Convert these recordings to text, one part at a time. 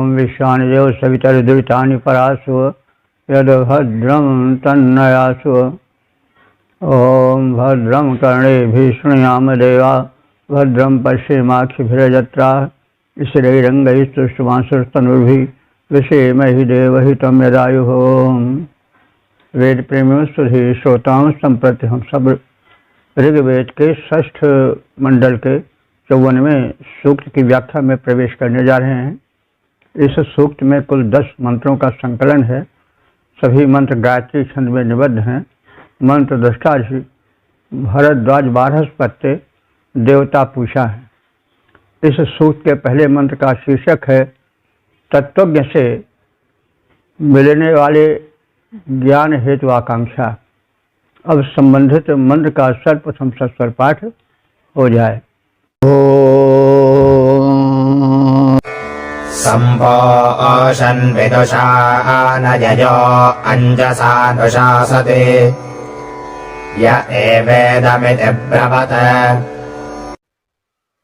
ओम विश्वानदेव सवितरुदुरितानि परासु यद्भद्रं तन्नयासु। ओम भद्रं कर्णेभिः शृणुयाम देवा भद्रं पश्येमाक्षिभिर्यजत्राः स्थिरैरङ्गैः सुष्ठुवांसस्तनूभिः विषेमहि देवहितं यदायुः। वेद प्रेमियों सुधी श्रोताओं संप्रति हम सब ऋग्वेद के 6ठ मंडल के 54वें सूक्त की व्याख्या में प्रवेश करने जा रहे हैं। इस सूक्त में कुल 10 मंत्रों का संकलन है। सभी मंत्र गायत्री छंद में निबद्ध हैं। मंत्र दृष्टा ऋषि भरद्वाज बारहस्पत्य देवता पूषा है। इस सूक्त के पहले मंत्र का शीर्षक है तत्वज्ञ से मिलने वाले ज्ञान हेतु आकांक्षा। अब संबंधित मंत्र का सर्वप्रथम सस्वर पाठ हो जाए। सम्पोषन् विदुषा नययो अञ्जसा दुशासते य एवेदमिति ब्रवते।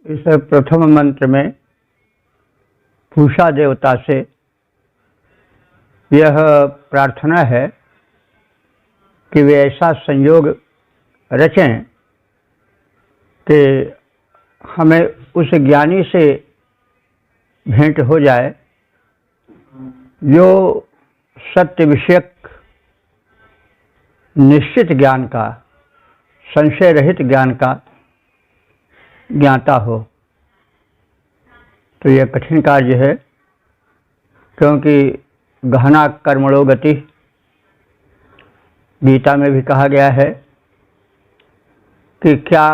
इस प्रथम मंत्र में पूषा देवता से यह प्रार्थना है कि वे ऐसा संयोग रचें कि हमें उस ज्ञानी से भेंट हो जाए जो सत्य विषयक निश्चित ज्ञान का, संशय रहित ज्ञान का ज्ञाता हो। तो यह कठिन कार्य है, क्योंकि गहना कर्मणो गति गीता में भी कहा गया है कि क्या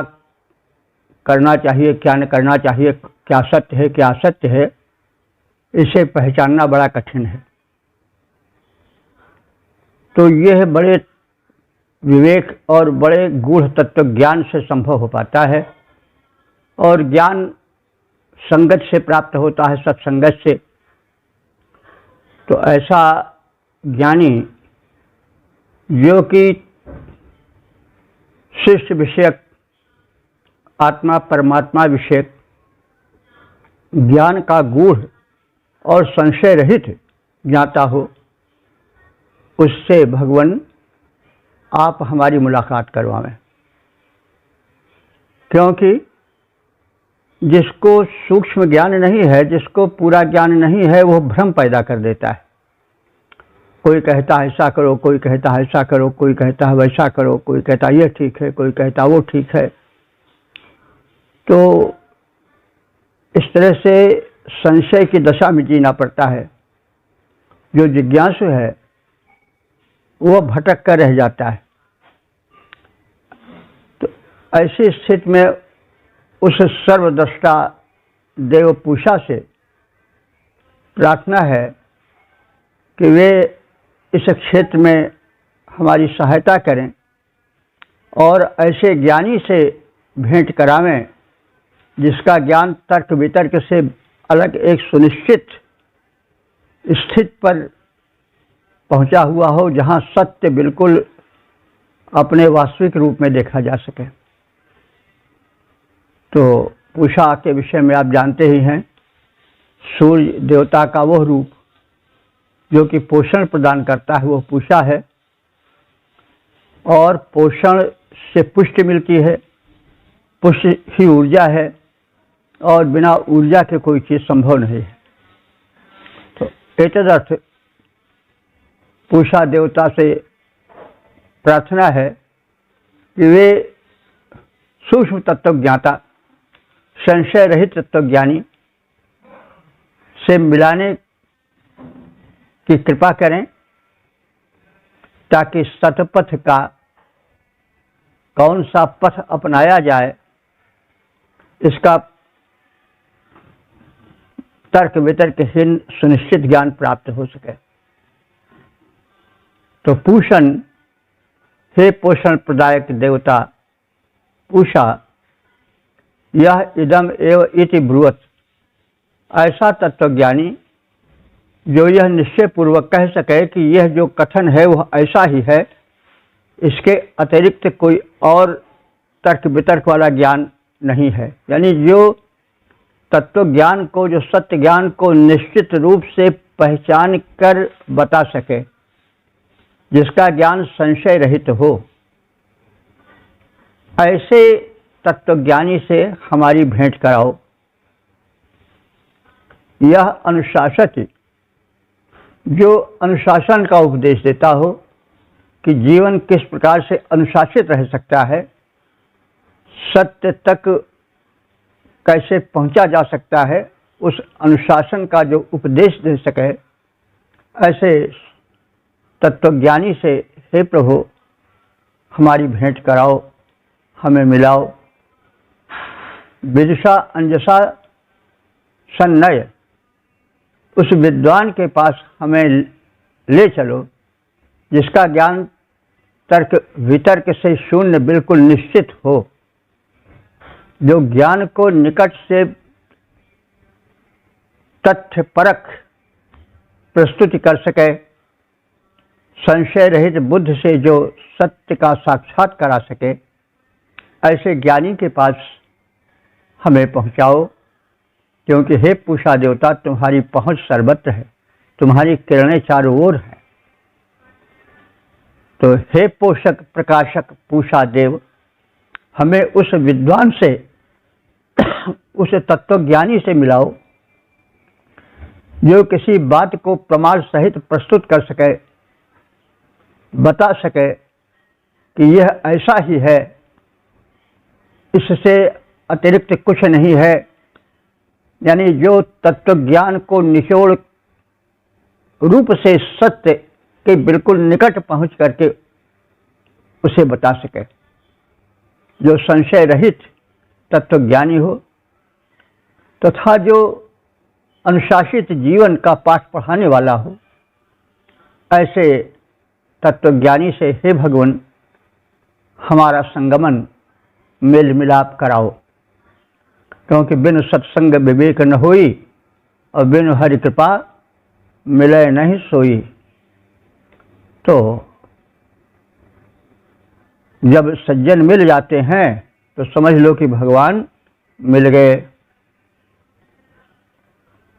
करना चाहिए, क्या न करना चाहिए, क्या सत्य है, क्या असत्य है, इसे पहचानना बड़ा कठिन है। तो यह बड़े विवेक और बड़े गूढ़ तत्व ज्ञान से संभव हो पाता है, और ज्ञान संगत से प्राप्त होता है, सत्संगत से। तो ऐसा ज्ञानी जो कि शिष्ट विषयक, आत्मा परमात्मा विषयक ज्ञान का गूढ़ और संशय रहित ज्ञाता हो, उससे भगवान आप हमारी मुलाकात करवाएं। क्योंकि जिसको सूक्ष्म ज्ञान नहीं है, जिसको पूरा ज्ञान नहीं है, वो भ्रम पैदा कर देता है। कोई कहता है ऐसा करो, कोई कहता है ऐसा करो, कोई कहता है वैसा करो, कोई कहता है ये ठीक है, कोई कहता है वो ठीक है। तो इस तरह से संशय की दशा में जीना पड़ता है। जो जिज्ञासु है वो भटक कर रह जाता है। तो ऐसी स्थिति में उस सर्वद्रष्टा देव पूषा से प्रार्थना है कि वे इस क्षेत्र में हमारी सहायता करें और ऐसे ज्ञानी से भेंट करावें जिसका ज्ञान तर्क वितर्क से अलग एक सुनिश्चित स्थिति पर पहुंचा हुआ हो, जहां सत्य बिल्कुल अपने वास्तविक रूप में देखा जा सके। तो पूषा के विषय में आप जानते ही हैं, सूर्य देवता का वह रूप जो कि पोषण प्रदान करता है, वह पूषा है। और पोषण से पुष्टि मिलती है, पुष्टि ही ऊर्जा है, और बिना ऊर्जा के कोई चीज़ संभव नहीं है। तो एतदर्थ पूषा देवता से प्रार्थना है कि वे सूक्ष्म तत्व ज्ञाता, संशय रहित तत्व ज्ञानी से मिलाने की कृपा करें, ताकि सतपथ का कौन सा पथ अपनाया जाए इसका तर्क वितर्कहीन सुनिश्चित ज्ञान प्राप्त हो सके। तो पूषण, हे पोषण प्रदायक देवता पूषा, यह इदम एव इति ब्रुवत। ऐसा तत्वज्ञानी जो यह निश्चय पूर्वक कह सके कि यह जो कथन है वह ऐसा ही है, इसके अतिरिक्त कोई और तर्क वितर्क वाला ज्ञान नहीं है। यानी जो तत्व ज्ञान को, जो सत्य ज्ञान को निश्चित रूप से पहचान कर बता सके, जिसका ज्ञान संशय रहित हो, ऐसे तत्वज्ञानी से हमारी भेंट कराओ। यह अनुशासक जो अनुशासन का उपदेश देता हो कि जीवन किस प्रकार से अनुशासित रह सकता है, सत्य तक कैसे पहुंचा जा सकता है, उस अनुशासन का जो उपदेश दे सके, ऐसे तत्वज्ञानी से हे प्रभु हमारी भेंट कराओ, हमें मिलाओ। विदुषा अंजसा सन्नय, उस विद्वान के पास हमें ले चलो जिसका ज्ञान तर्क वितर्क से शून्य बिल्कुल निश्चित हो, जो ज्ञान को निकट से तथ्य परक प्रस्तुति कर सके, संशय रहित बुद्ध से जो सत्य का साक्षात करा सके, ऐसे ज्ञानी के पास हमें पहुंचाओ। क्योंकि हे पूषा देवता, तुम्हारी पहुंच सर्वत्र है, तुम्हारी किरणें चारों ओर है। तो हे पोषक प्रकाशक पूषा देव, हमें उस विद्वान से, उस तत्वज्ञानी से मिलाओ जो किसी बात को प्रमाण सहित प्रस्तुत कर सके, बता सके कि यह ऐसा ही है, इससे अतिरिक्त कुछ नहीं है। यानी जो तत्वज्ञान को निचोड़ रूप से सत्य के बिल्कुल निकट पहुंच करके उसे बता सके, जो संशय रहित तत्वज्ञानी हो, तथा जो अनुशासित जीवन का पाठ पढ़ाने वाला हो, ऐसे तत्वज्ञानी से हे भगवान हमारा संगमन मेल मिलाप कराओ। क्योंकि बिन सत्संग विवेक न होई, और बिन हरि कृपा मिले नहीं सोई। तो जब सज्जन मिल जाते हैं तो समझ लो कि भगवान मिल गए।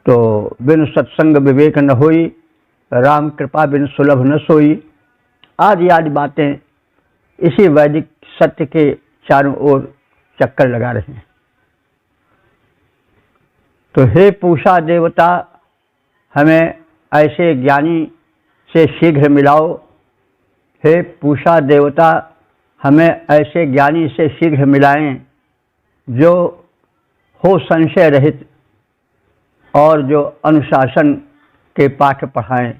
तो बिन सत्संग विवेक न होई, राम कृपा बिन सुलभ न सोई, आदि आदि बातें इसी वैदिक सत्य के चारों ओर चक्कर लगा रहे हैं। तो हे पूषा देवता, हमें ऐसे ज्ञानी से शीघ्र मिलाओ। हे पूषा देवता, हमें ऐसे ज्ञानी से शीघ्र मिलाएं जो हो संशय रहित और जो अनुशासन के पाठ पढ़ाएं।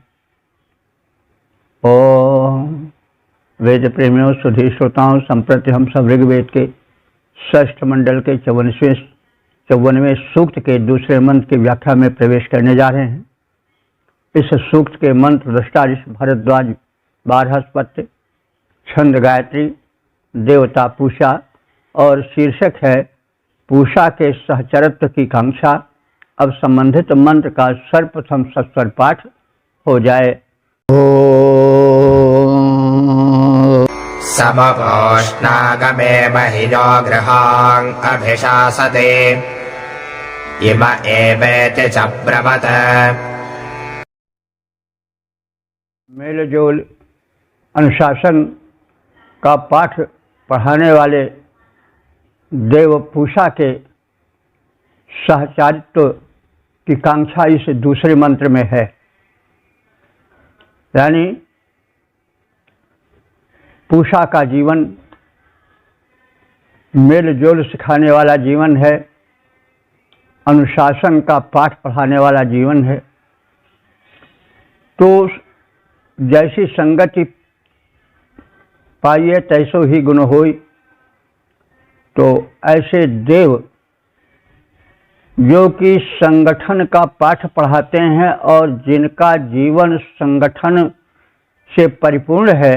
ओम वेद प्रेमियों, सुधी श्रोताओं, संप्रति हम सब ऋग्वेद के षष्ठ मंडल के 54वें सूक्त के दूसरे मंत्र की व्याख्या में प्रवेश करने जा रहे हैं। इस सूक्त के मंत्र दृष्टा ऋषि भारद्वाज, बारहस्पत्य, छंद गायत्री, देवता पूषा और शीर्षक है पूषा के सहचरत्व की कांक्षा। अब संबंधित मंत्र का सर्वप्रथम सस्वर पाठ हो जाए। समपोष्णागमे महिजो गृहां अभिशासते इम एवेति च ब्रवत। मेलजोल अनुशासन का पाठ पढ़ाने वाले देव पूषा के सहचारित्व की कांक्षा इस दूसरे मंत्र में है। यानी पूषा का जीवन मेलजोल सिखाने वाला जीवन है, अनुशासन का पाठ पढ़ाने वाला जीवन है। तो जैसी संगति पाइए तैसो ही गुण होई। तो ऐसे देव जो कि संगठन का पाठ पढ़ाते हैं और जिनका जीवन संगठन से परिपूर्ण है,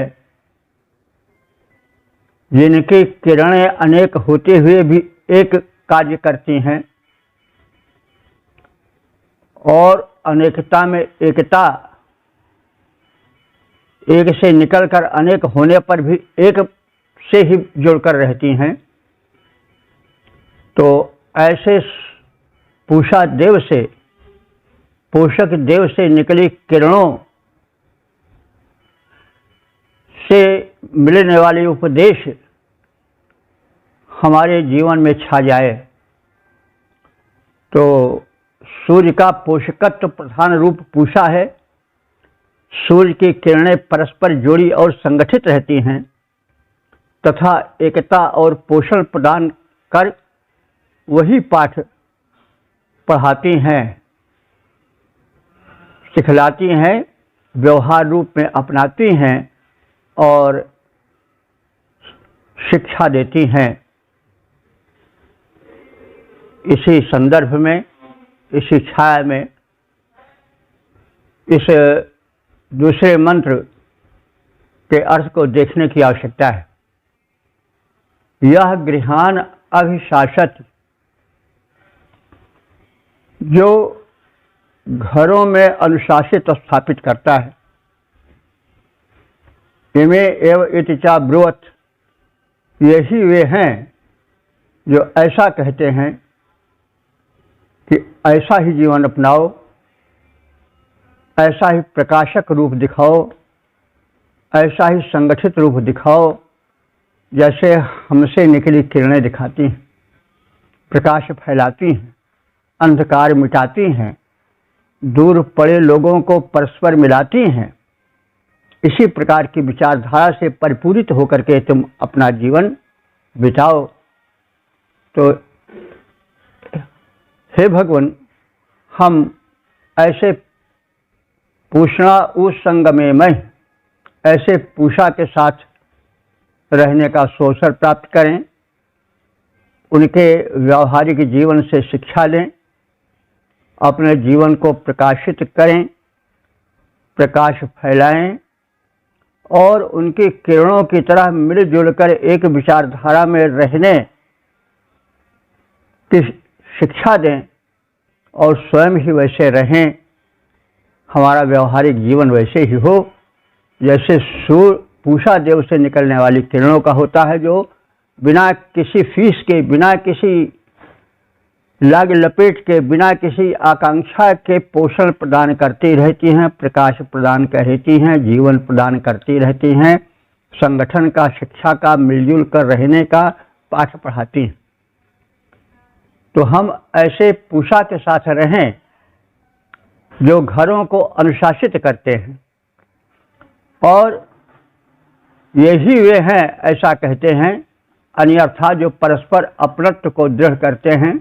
जिनकी किरणें अनेक होते हुए भी एक कार्य करती हैं और अनेकता में एकता, एक से निकलकर अनेक होने पर भी एक से ही जुड़कर रहती हैं। तो ऐसे पूषा देव से, पोषक देव से निकली किरणों से मिलने वाली उपदेश हमारे जीवन में छा जाए तो सूर्य का पोषकत्व प्रधान रूप पूषा है। सूर्य की किरणें परस्पर जोड़ी और संगठित रहती हैं तथा एकता और पोषण प्रदान कर वही पाठ पढ़ाती हैं, सिखलाती हैं, व्यवहार रूप में अपनाती हैं और शिक्षा देती हैं। इसी संदर्भ में, इसी छाया में इस दूसरे मंत्र के अर्थ को देखने की आवश्यकता है। यह गृहान अभिशासत, जो घरों में अनुशासित स्थापित करता है। इमे एव इति चा ब्रुवत, यही वे हैं जो ऐसा कहते हैं कि ऐसा ही जीवन अपनाओ, ऐसा ही प्रकाशक रूप दिखाओ, ऐसा ही संगठित रूप दिखाओ जैसे हमसे निकली किरणें दिखाती हैं, प्रकाश फैलाती हैं, अंधकार मिटाती हैं, दूर पड़े लोगों को परस्पर मिलाती हैं। इसी प्रकार की विचारधारा से परिपूरित होकर के तुम अपना जीवन बिताओ। तो हे भगवान, हम ऐसे पूषणा उस संग में मैं, ऐसे पूषा के साथ रहने का अवसर प्राप्त करें, उनके व्यावहारिक जीवन से शिक्षा लें, अपने जीवन को प्रकाशित करें, प्रकाश फैलाएं और उनकी किरणों की तरह मिलजुल कर एक विचारधारा में रहने की शिक्षा दें और स्वयं ही वैसे रहें। हमारा व्यवहारिक जीवन वैसे ही हो जैसे पूषा देव से निकलने वाली किरणों का होता है, जो बिना किसी फीस के, बिना किसी लाग लपेट के, बिना किसी आकांक्षा के पोषण प्रदान करती रहती हैं, प्रकाश प्रदान करती हैं, जीवन प्रदान करती रहती हैं, संगठन का, शिक्षा का, मिलजुल कर रहने का पाठ पढ़ाती हैं। तो हम ऐसे पूषा के साथ रहें जो घरों को अनुशासित करते हैं, और यही वे हैं ऐसा कहते हैं, अन्यथा जो परस्पर अपनत्व को दृढ़ करते हैं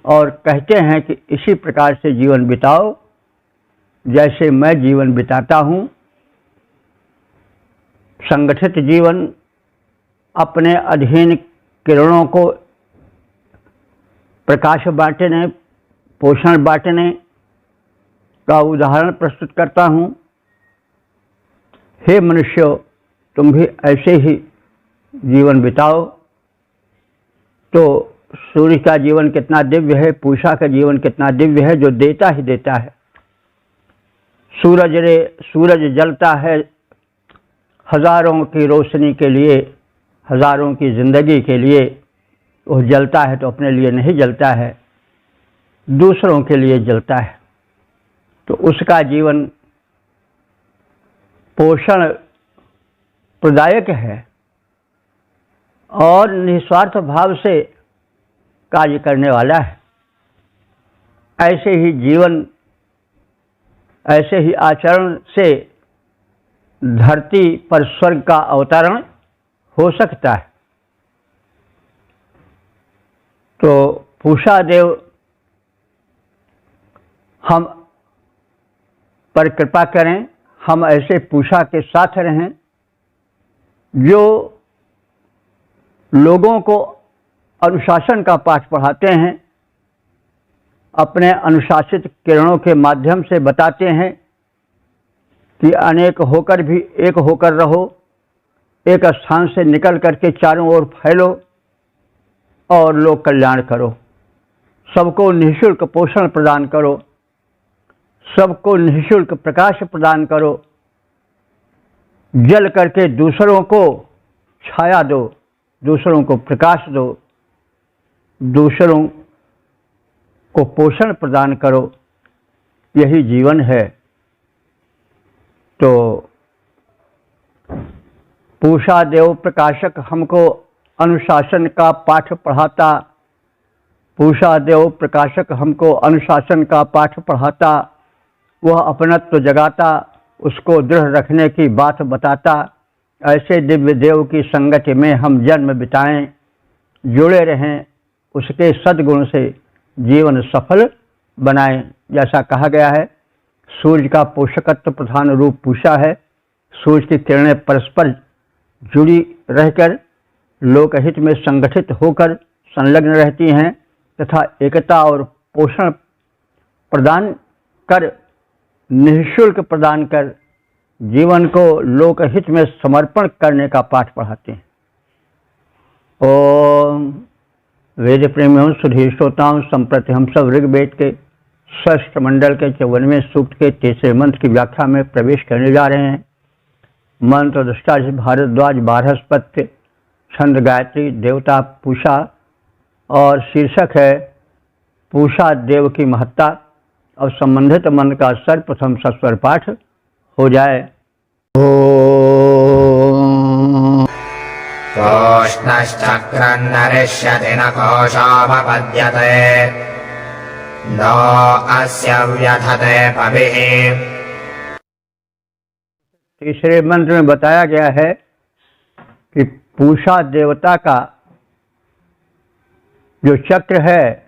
और कहते हैं कि इसी प्रकार से जीवन बिताओ जैसे मैं जीवन बिताता हूँ। संगठित जीवन, अपने अधीन किरणों को प्रकाश बांटने, पोषण बांटने का उदाहरण प्रस्तुत करता हूँ। हे मनुष्यों, तुम भी ऐसे ही जीवन बिताओ। तो सूर्य का जीवन कितना दिव्य है, पूषा का जीवन कितना दिव्य है, जो देता ही देता है। सूरज जलता है हजारों की रोशनी के लिए, हजारों की जिंदगी के लिए। वो जलता है तो अपने लिए नहीं जलता है, दूसरों के लिए जलता है। तो उसका जीवन पोषण प्रदायक है और निस्वार्थ भाव से कार्य करने वाला है। ऐसे ही जीवन, ऐसे ही आचरण से धरती पर स्वर्ग का अवतरण हो सकता है। तो पूषा देव हम पर कृपा करें, हम ऐसे पूषा के साथ रहें जो लोगों को अनुशासन का पाठ पढ़ाते हैं, अपने अनुशासित किरणों के माध्यम से बताते हैं कि अनेक होकर भी एक होकर रहो, एक स्थान से निकल करके चारों ओर फैलो और लोक कल्याण करो। सबको निःशुल्क पोषण प्रदान करो, सबको निःशुल्क प्रकाश प्रदान करो, जल करके दूसरों को छाया दो, दूसरों को प्रकाश दो, दूसरों को पोषण प्रदान करो, यही जीवन है। तो पूषा देव प्रकाशक हमको अनुशासन का पाठ पढ़ाता, पूषा देव प्रकाशक हमको अनुशासन का पाठ पढ़ाता, वह अपनत्व जगाता, उसको दृढ़ रखने की बात बताता। ऐसे दिव्य देव की संगति में हम जन्म बिताएं, जुड़े रहें, उसके सद्गुण से जीवन सफल बनाएं। जैसा कहा गया है, सूर्य का पोषकत्व प्रधान रूप पूषा है। सूर्य की किरणें परस्पर जुड़ी रहकर लोकहित में संगठित होकर संलग्न रहती हैं तथा एकता और पोषण प्रदान कर, निःशुल्क प्रदान कर जीवन को लोकहित में समर्पण करने का पाठ पढ़ाते हैं। ओम वेद प्रेमियों सुधीर श्रोताओं, संप्रति हम सब ऋग्वेद के षष्ठ मंडल के 54वें सूक्त के 3 मंत्र की व्याख्या में प्रवेश करने जा रहे हैं। मंत्र दृष्टा भारद्वाज, बारहस्पत्य, छंद गायत्री, देवता पूषा और शीर्षक है पूषा देव की महत्ता। और संबंधित मंत्र का सर्वप्रथम सस्वर पाठ हो जाए। ओम कोष्णश्चक्रन्नरिष्यति न कोशोपपद्यते न अस्य व्यथते पविः। तीसरे मंत्र में बताया गया है कि पूषा देवता का जो चक्र है,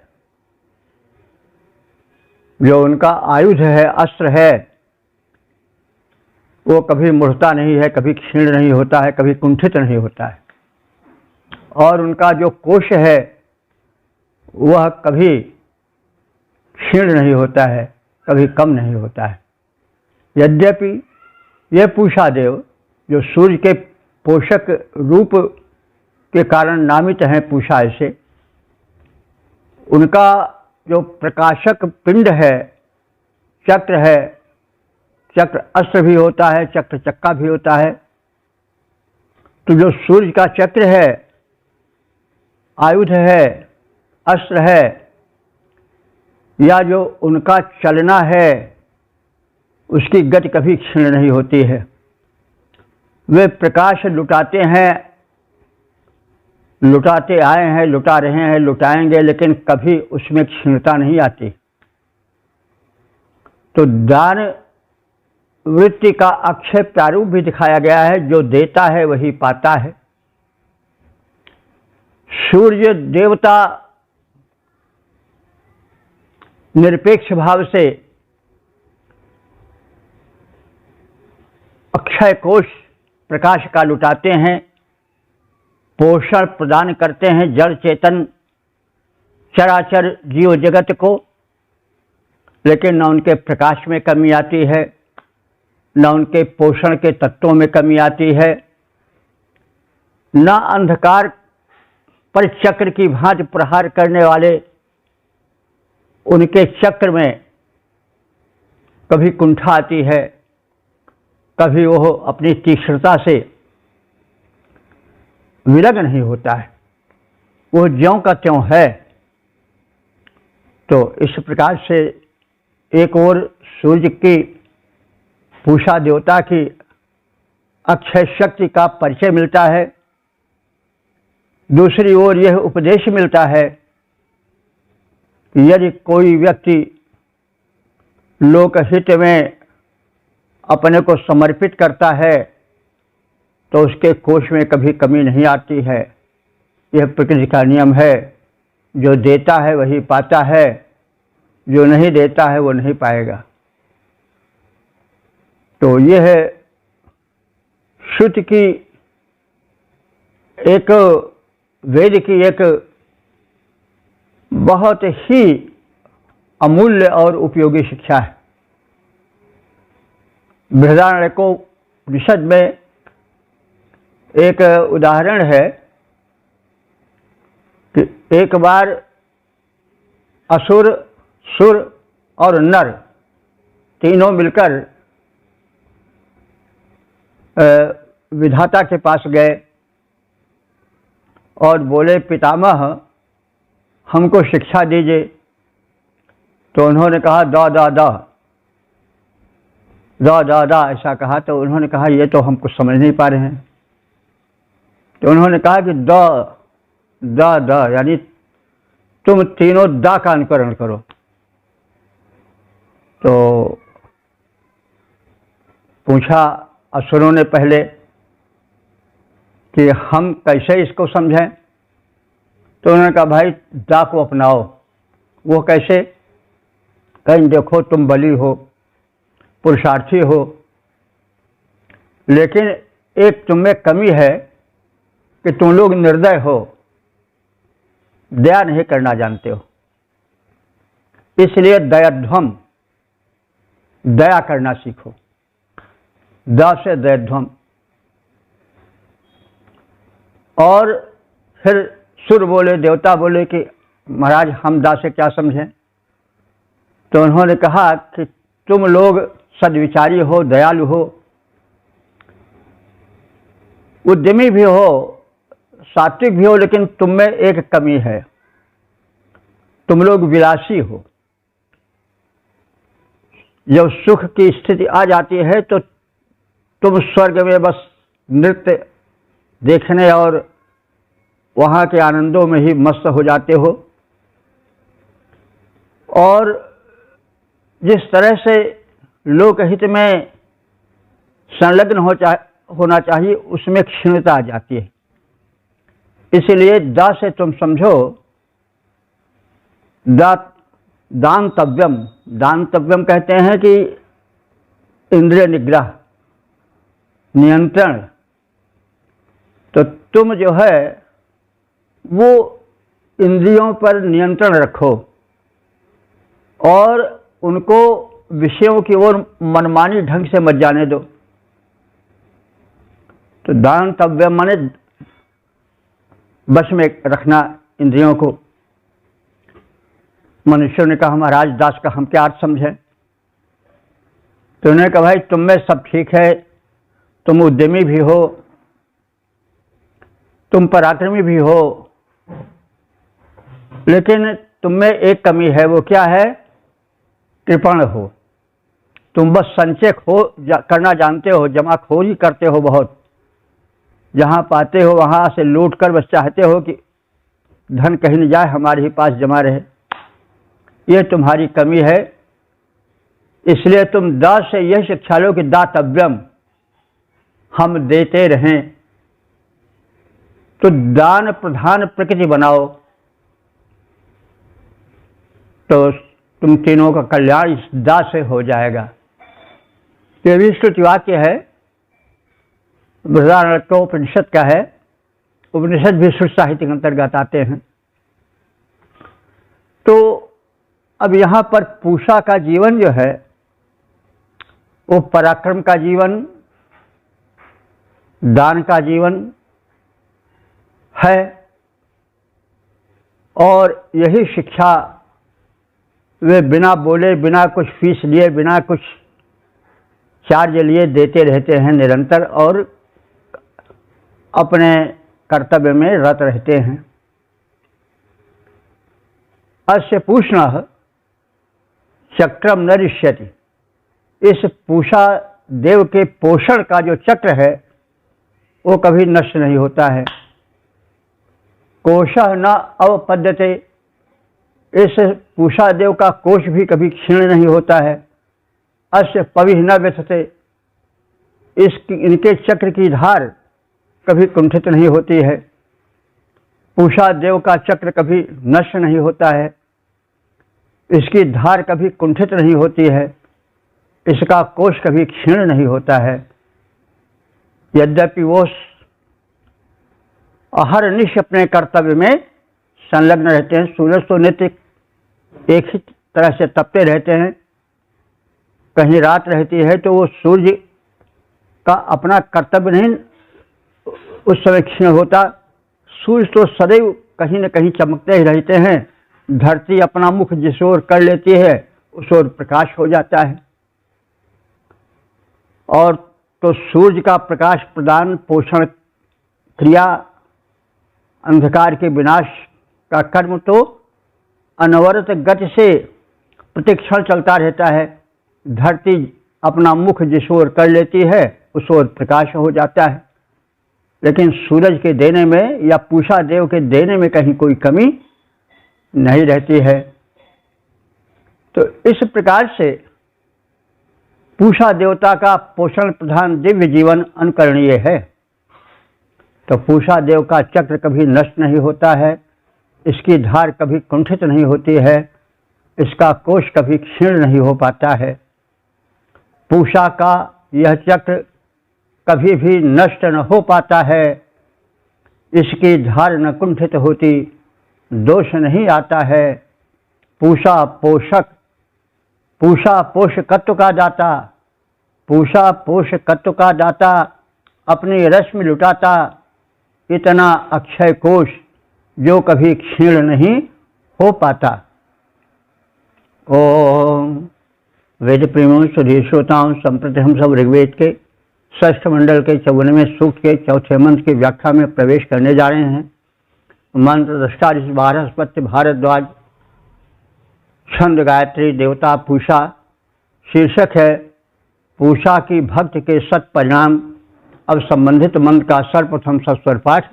जो उनका आयुध है, अस्त्र है, वो कभी मुड़ता नहीं है, कभी क्षीण नहीं होता है, कभी कुंठित नहीं होता है। और उनका जो कोश है वह कभी क्षीण नहीं होता है, कभी कम नहीं होता है। यद्यपि यह पूषा देव जो सूर्य के पोषक रूप के कारण नामित हैं पूषा से, उनका जो प्रकाशक पिंड है, चक्र है, चक्र अस्त्र भी होता है, चक्र चक्का भी होता है। तो जो सूर्य का चक्र है, आयुध है, अस्त्र है, या जो उनका चलना है, उसकी गति कभी क्षीण नहीं होती है। वे प्रकाश लुटाते हैं, लुटाते आए हैं, लुटा रहे हैं, लुटाएंगे, लेकिन कभी उसमें क्षीणता नहीं आती। तो दान वृत्ति का अक्षय प्रारूप भी दिखाया गया है, जो देता है वही पाता है। सूर्य देवता निरपेक्ष भाव से अक्षय कोश प्रकाश का लुटाते हैं, पोषण प्रदान करते हैं जड़ चेतन चराचर जीव जगत को। लेकिन न उनके प्रकाश में कमी आती है, न उनके पोषण के तत्वों में कमी आती है, न अंधकार पर चक्र की भांति प्रहार करने वाले उनके चक्र में कभी कुंठा आती है, कभी वो अपनी तीक्ष्णता से विलग नहीं होता है, वो ज्यों का त्यों है। तो इस प्रकार से एक ओर सूर्य की पूषा देवता की अक्षय शक्ति का परिचय मिलता है, दूसरी ओर यह उपदेश मिलता है कि यदि कोई व्यक्ति लोकहित में अपने को समर्पित करता है तो उसके कोश में कभी कमी नहीं आती है। यह प्रकृति का नियम है, जो देता है वही पाता है, जो नहीं देता है वो नहीं पाएगा। तो यह श्रुति की एक, वेद की एक बहुत ही अमूल्य और उपयोगी शिक्षा है। बृहदारण्यकोपनिषद में एक उदाहरण है कि एक बार असुर, सुर और नर तीनों मिलकर विधाता के पास गए और बोले, पितामह हमको शिक्षा दीजिए तो उन्होंने कहा दा दा दा दा दा दा ऐसा कहा। तो उन्होंने कहा ये तो हम कुछ समझ नहीं पा रहे हैं। तो उन्होंने कहा कि दा दा दा यानी तुम तीनों दा का अनुकरण करो। तो पूछा असुरों ने पहले कि हम कैसे इसको समझें। तो उन्होंने कहा भाई दा को अपनाओ। वो कैसे? कहीं देखो तुम बली हो, पुरुषार्थी हो, लेकिन एक तुम्हें कमी है कि तुम लोग निर्दय हो, दया नहीं करना जानते हो। इसलिए दयाध्वम, दया करना सीखो। दा से दयाध्वम। और फिर सुर बोले, देवता बोले कि महाराज हम दा से क्या समझें। तो उन्होंने कहा कि तुम लोग सद्विचारी हो, दयालु हो, उद्यमी भी हो, सात्विक भी हो, लेकिन तुम में एक कमी है, तुम लोग विलासी हो। जब सुख की स्थिति आ जाती है तो तुम स्वर्ग में बस नृत्य देखने और वहाँ के आनंदों में ही मस्त हो जाते हो। और जिस तरह से लोकहित में संलग्न होना चाहिए उसमें क्षीणता आ जाती है। इसलिए दा से तुम समझो दानतव्यम। दानतव्यम कहते हैं कि इंद्रिय निग्रह, नियंत्रण। तो तुम जो है वो इंद्रियों पर नियंत्रण रखो और उनको विषयों की ओर मनमानी ढंग से मत जाने दो। तो दानतव्य माने बस में रखना इंद्रियों को। मनुष्यों ने कहा महाराज दास का हम क्या अर्थ समझें। तो उन्होंने कहा भाई तुम में सब ठीक है, तुम उद्यमी भी हो, तुम पराक्रमी भी हो, लेकिन तुम में एक कमी है। वो क्या है? कृपण हो। तुम बस संचय करना जानते हो, जमाखोरी करते हो बहुत। जहाँ पाते हो वहाँ से लूट कर बस चाहते हो कि धन कहीं न जाए, हमारे ही पास जमा रहे। ये तुम्हारी कमी है। इसलिए तुम दास से यह शिक्षा लो कि दातव्यम, हम देते रहें। तो दान प्रधान प्रकृति बनाओ तो तुम तीनों का कल्याण इस दा से हो जाएगा। ये भी श्रुति वाक्य है, बृहदारण्यकोपनिषद का है। उपनिषद भी श्रुति साहित्य के अंतर्गत आते हैं। तो अब यहाँ पर पूषा का जीवन जो है वो पराक्रम का जीवन, दान का जीवन है। और यही शिक्षा वे बिना बोले, बिना कुछ फीस लिए, बिना कुछ चार्ज लिए देते रहते हैं निरंतर, और अपने कर्तव्य में रत रहते हैं। अस्य पूषणः चक्रम न ऋष्यति। इस पूषा देव के पोषण का जो चक्र है वो कभी नष्ट नहीं होता है। कोशः न अवपद्यते। इस पूषा देव का कोश भी कभी क्षीण नहीं होता है। अस्य पविः न व्यथते। इनके चक्र की धार कभी कुंठित नहीं होती है। पूषा देव का चक्र कभी नष्ट नहीं होता है। इसकी धार कभी कुंठित नहीं होती है। इसका कोश कभी क्षीण नहीं होता है। यद्यपि वो अहरनिश अपने कर्तव्य में संलग्न रहते हैं। सूरज तो नित्य एक ही तरह से तपते रहते हैं। कहीं रात रहती है तो वो सूर्य का अपना कर्तव्य नहीं उस समय क्षीण होता। सूर्य तो सदैव कहीं न कहीं चमकते ही रहते हैं। धरती अपना मुख जिस ओर कर लेती है उस ओर प्रकाश हो जाता है। और तो सूर्य का प्रकाश प्रदान, पोषण, क्रिया, अंधकार के विनाश का कर्म तो अनवरत गति से प्रतिक्षण चलता रहता है। धरती अपना मुख जिस ओर कर लेती है उस ओर प्रकाश हो जाता है, लेकिन सूरज के देने में या पूषा देव के देने में कहीं कोई कमी नहीं रहती है। तो इस प्रकार से पूषा देवता का पोषण प्रधान दिव्य जीवन अनुकरणीय है। तो पूषा देव का चक्र कभी नष्ट नहीं होता है, इसकी धार कभी कुंठित नहीं होती है, इसका कोश कभी क्षीण नहीं हो पाता है। पूषा का यह चक्र कभी भी नष्ट न हो पाता है, इसकी धार न कुंठित होती, दोष नहीं आता है। पूषा पोषक, पूषा पोषकत्व का दाता, पूषा पोषकत्व का दाता, अपनी रश्मि लुटाता, इतना अक्षय कोश जो कभी क्षीण नहीं हो पाता। ओम वेद प्रेमियों सुधीर श्रोताओं, संप्रति हम सब ऋग्वेद के षष्ठ मंडल के 54वें सूक्त के चौथे मंत्र की व्याख्या में प्रवेश करने जा रहे हैं। मंत्र दृष्टा 12 स्पत्य भारद्वाज, छंद गायत्री, देवता पूषा। शीर्षक है पूषा की भक्ति के सत परिणाम। अब संबंधित मंत्र का सर्वप्रथम सस्वर पाठ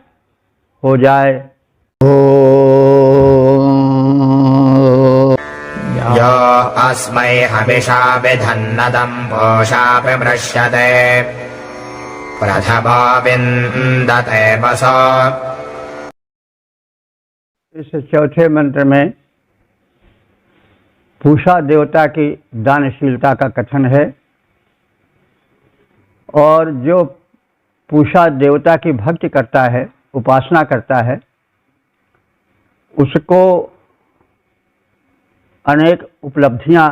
हो जाए। यो अस्मै हविषा विधन्नदं पूषाभिमृश्यते प्रथमो विन्दते वसो। इस चौथे मंत्र में पूषा देवता की दानशीलता का कथन है, और जो पूषा देवता की भक्ति करता है, उपासना करता है, उसको अनेक उपलब्धियां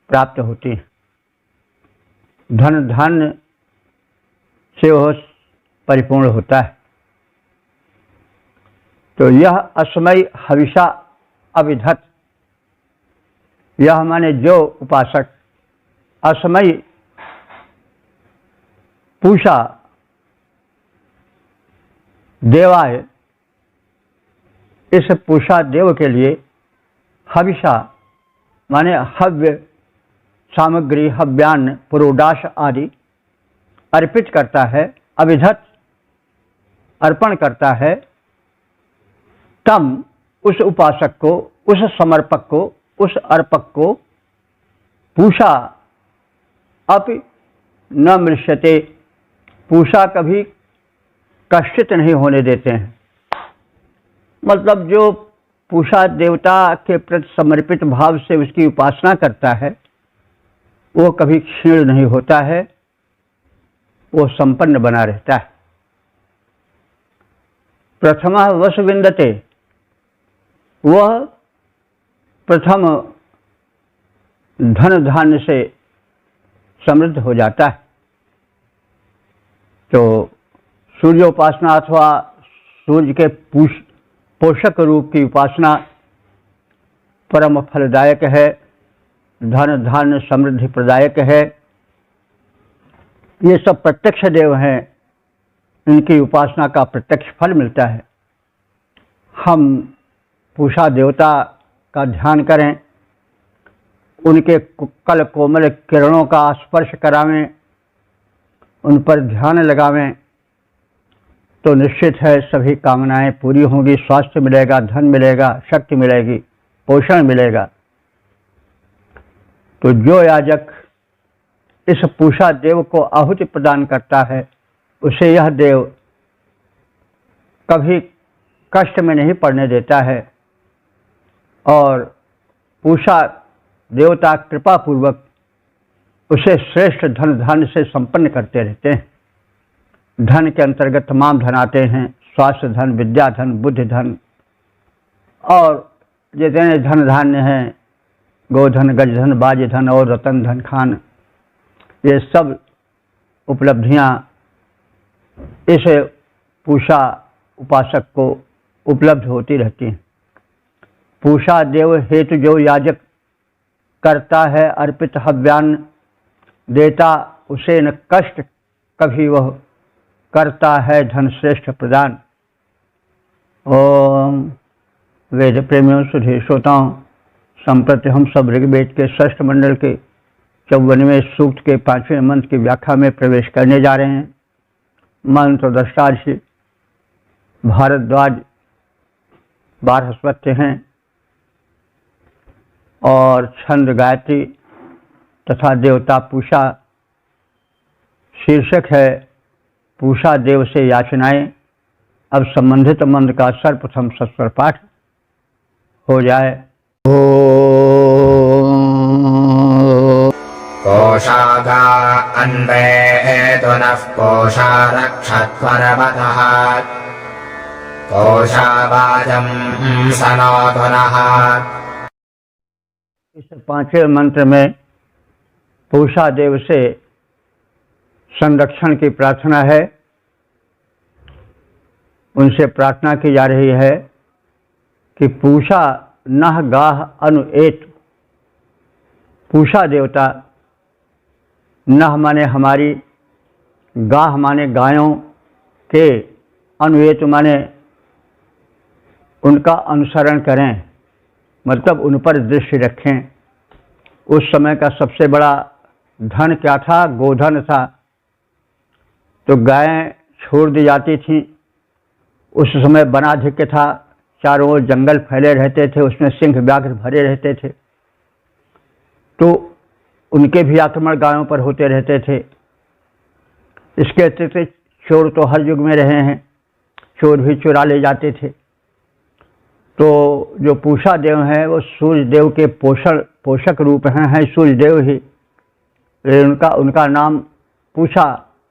प्राप्त होती हैं। धन धान्य से वह परिपूर्ण होता है। तो यह अस्मै हविषा अविधत, यह माने जो उपासक अस्मै पूषा देवाय, इस पूषा देव के लिए हविषा माने हव्य सामग्री, हव्यान्न, पुरोडाश आदि अर्पित करता है, अविधत अर्पण करता है, तम उस उपासक को, उस समर्पक को, उस अर्पक को पूषा अपि न मृष्यते, पूषा कभी कष्टित नहीं होने देते हैं। मतलब जो पूषा देवता के प्रति समर्पित भाव से उसकी उपासना करता है वो कभी क्षीण नहीं होता है, वो संपन्न बना रहता है। प्रथमा वश विन्दते, वह प्रथम धन धान्य से समृद्ध हो जाता है। तो सूर्योपासना अथवा सूर्य के पोषक रूप की उपासना परम फलदायक है, धन धान्य समृद्धि प्रदायक है। ये सब प्रत्यक्ष देव हैं, इनकी उपासना का प्रत्यक्ष फल मिलता है। हम पूषा देवता का ध्यान करें, उनके कल कोमल किरणों का स्पर्श करावें, उन पर ध्यान लगावें, तो निश्चित है सभी कामनाएं पूरी होंगी। स्वास्थ्य मिलेगा, धन मिलेगा, शक्ति मिलेगी, पोषण मिलेगा। तो जो याजक इस पूषा देव को आहुति प्रदान करता है, उसे यह देव कभी कष्ट में नहीं पड़ने देता है, और पूषा देवता कृपा पूर्वक उसे श्रेष्ठ धन धान्य से संपन्न करते रहते हैं। धन के अंतर्गत तमाम धन आते हैं, स्वास्थ्य धन, विद्या धन, बुद्धि धन, और जितने धन धान्य हैं, गोधन, गजधन, बाज धन और रतन धन खान, ये सब उपलब्धियां इस पूषा उपासक को उपलब्ध होती रहती हैं। पूषा देव हेतु जो याजक करता है, अर्पित हव्यान्न देता, उसे न कष्ट कभी वह करता है धन श्रेष्ठ प्रदान। ओम वेद प्रेमियों, सुधीर श्रोताओं, संप्रति हम सब ऋग्वेद के षष्ठ मंडल के 54वें सूक्त के 5वें मंत्र की व्याख्या में प्रवेश करने जा रहे हैं। मंत्र दृष्टा ऋषि भारद्वाज बारहस्पत्य हैं और छंद गायत्री तथा देवता पूषा। शीर्षक है पूषा देव से याचनाएं। अब संबंधित मंत्र का सर्वप्रथम सस्वर पाठ हो जाए। कोशागा अन्वेतु नः कोशा रक्षत्वरवतः कोशावाजं सनोतु नः। इस पांचवें मंत्र में पूषा देव से संरक्षण की प्रार्थना है। उनसे प्रार्थना की जा रही है कि पूषा नह गाह अनुएत। पूषा देवता, नह माने हमारी, गाह माने गायों के, अनुएत माने उनका अनुसरण करें, मतलब उन पर दृष्टि रखें। उस समय का सबसे बड़ा धन क्या था? गोधन था। तो गायें छोड़ दी जाती थीं। उस समय वनाधिक्य था, चारों ओर जंगल फैले रहते थे, उसमें सिंह व्याघ्र भरे रहते थे, तो उनके भी आक्रमण गायों पर होते रहते थे। इसके अतिरिक्त चोर तो हर युग में रहे हैं, चोर भी चुरा ले जाते थे। तो जो पूषा देव हैं वो सूर्य देव के पोषक रूप हैं सूर्य देव ही। उनका नाम पूषा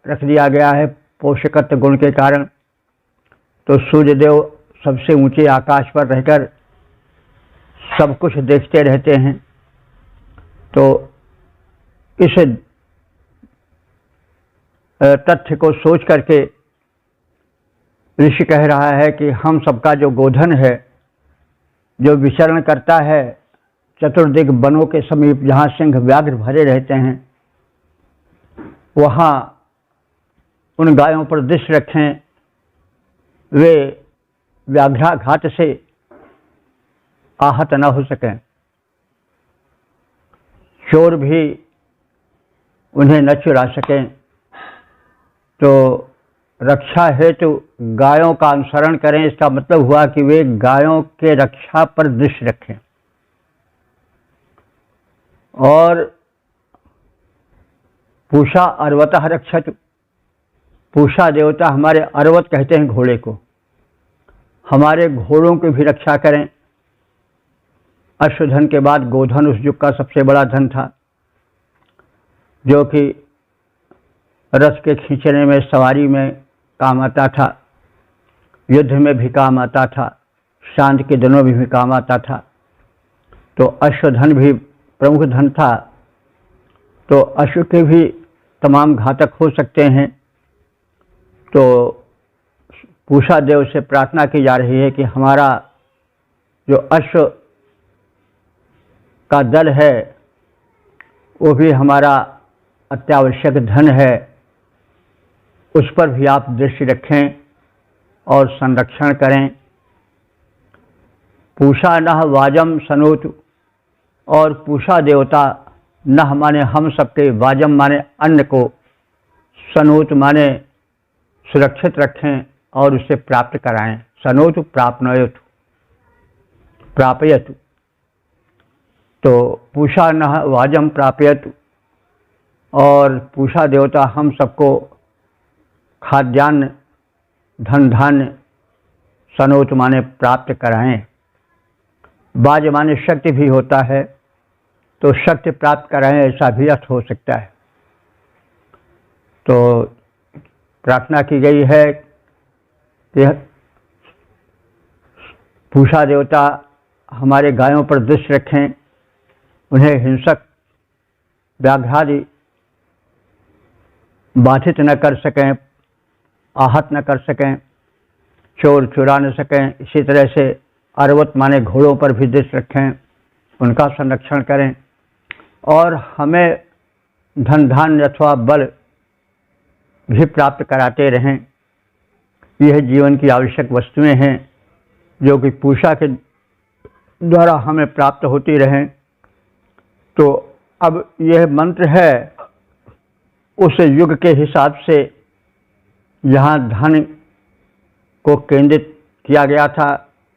रख दिया गया है पोषकत्व गुण के कारण। तो सूर्य देव सबसे ऊंचे आकाश पर रहकर सब कुछ देखते रहते हैं। तो इस तथ्य को सोच करके ऋषि कह रहा है कि हम सबका जो गोधन है, जो विचरण करता है चतुर्दिग वनों के समीप, जहाँ सिंह व्याघ्र भरे रहते हैं, वहाँ उन गायों पर दृष्टि रखें, वे व्याघ्राघात से आहत न हो सकें, चोर भी उन्हें न चुरा सकें। तो रक्षा हेतु गायों का अनुसरण करें। इसका मतलब हुआ कि वे गायों के रक्षा पर दृष्टि रखें। और पूषा अर्वतः रक्षतु। पूषा देवता हमारे अर्वत कहते हैं घोड़े को, हमारे घोड़ों की भी रक्षा करें। अश्वधन के बाद गोधन उस युग का सबसे बड़ा धन था, जो कि रथ के खींचने में, सवारी में काम आता था, युद्ध में भी काम आता था, शांति के दिनों में भी काम आता था। तो अश्वधन भी प्रमुख धन था। तो अश्व के भी तमाम घातक हो सकते हैं। तो पूषा देव से प्रार्थना की जा रही है कि हमारा जो अश्व का दल है वो भी हमारा अत्यावश्यक धन है, उस पर भी आप दृष्टि रखें और संरक्षण करें। पूषा नह वाजम सनोतु। और पूषा देवता, नह माने हम सबके, वाजम माने अन्न को, सनोत माने सुरक्षित रखें और उसे प्राप्त कराएं। सनोतु प्राप्नोतु, प्रापयतु। तो पूषा नह वाजम प्रापयतु। और पूषा देवता हम सबको खाद्यान्न, धन धान्य, सनोत माने प्राप्त कराएं। वाज माने शक्ति भी होता है, तो शक्ति प्राप्त कराएं, ऐसा भी अर्थ हो सकता है। तो प्रार्थना की गई है कि पूषा देवता हमारे गायों पर दृष्टि रखें, उन्हें हिंसक व्याघ्रादि बाधित न कर सकें, आहत न कर सकें, चोर चुरा न सकें। इसी तरह से अर्वत माने घोड़ों पर भी दृष्टि रखें, उनका संरक्षण करें। और हमें धन धान्य अथवा बल भी प्राप्त कराते रहें। यह जीवन की आवश्यक वस्तुएं हैं जो कि पूषा के द्वारा हमें प्राप्त होती रहें। तो अब यह मंत्र है उस युग के हिसाब से जहाँ धन को केंद्रित किया गया था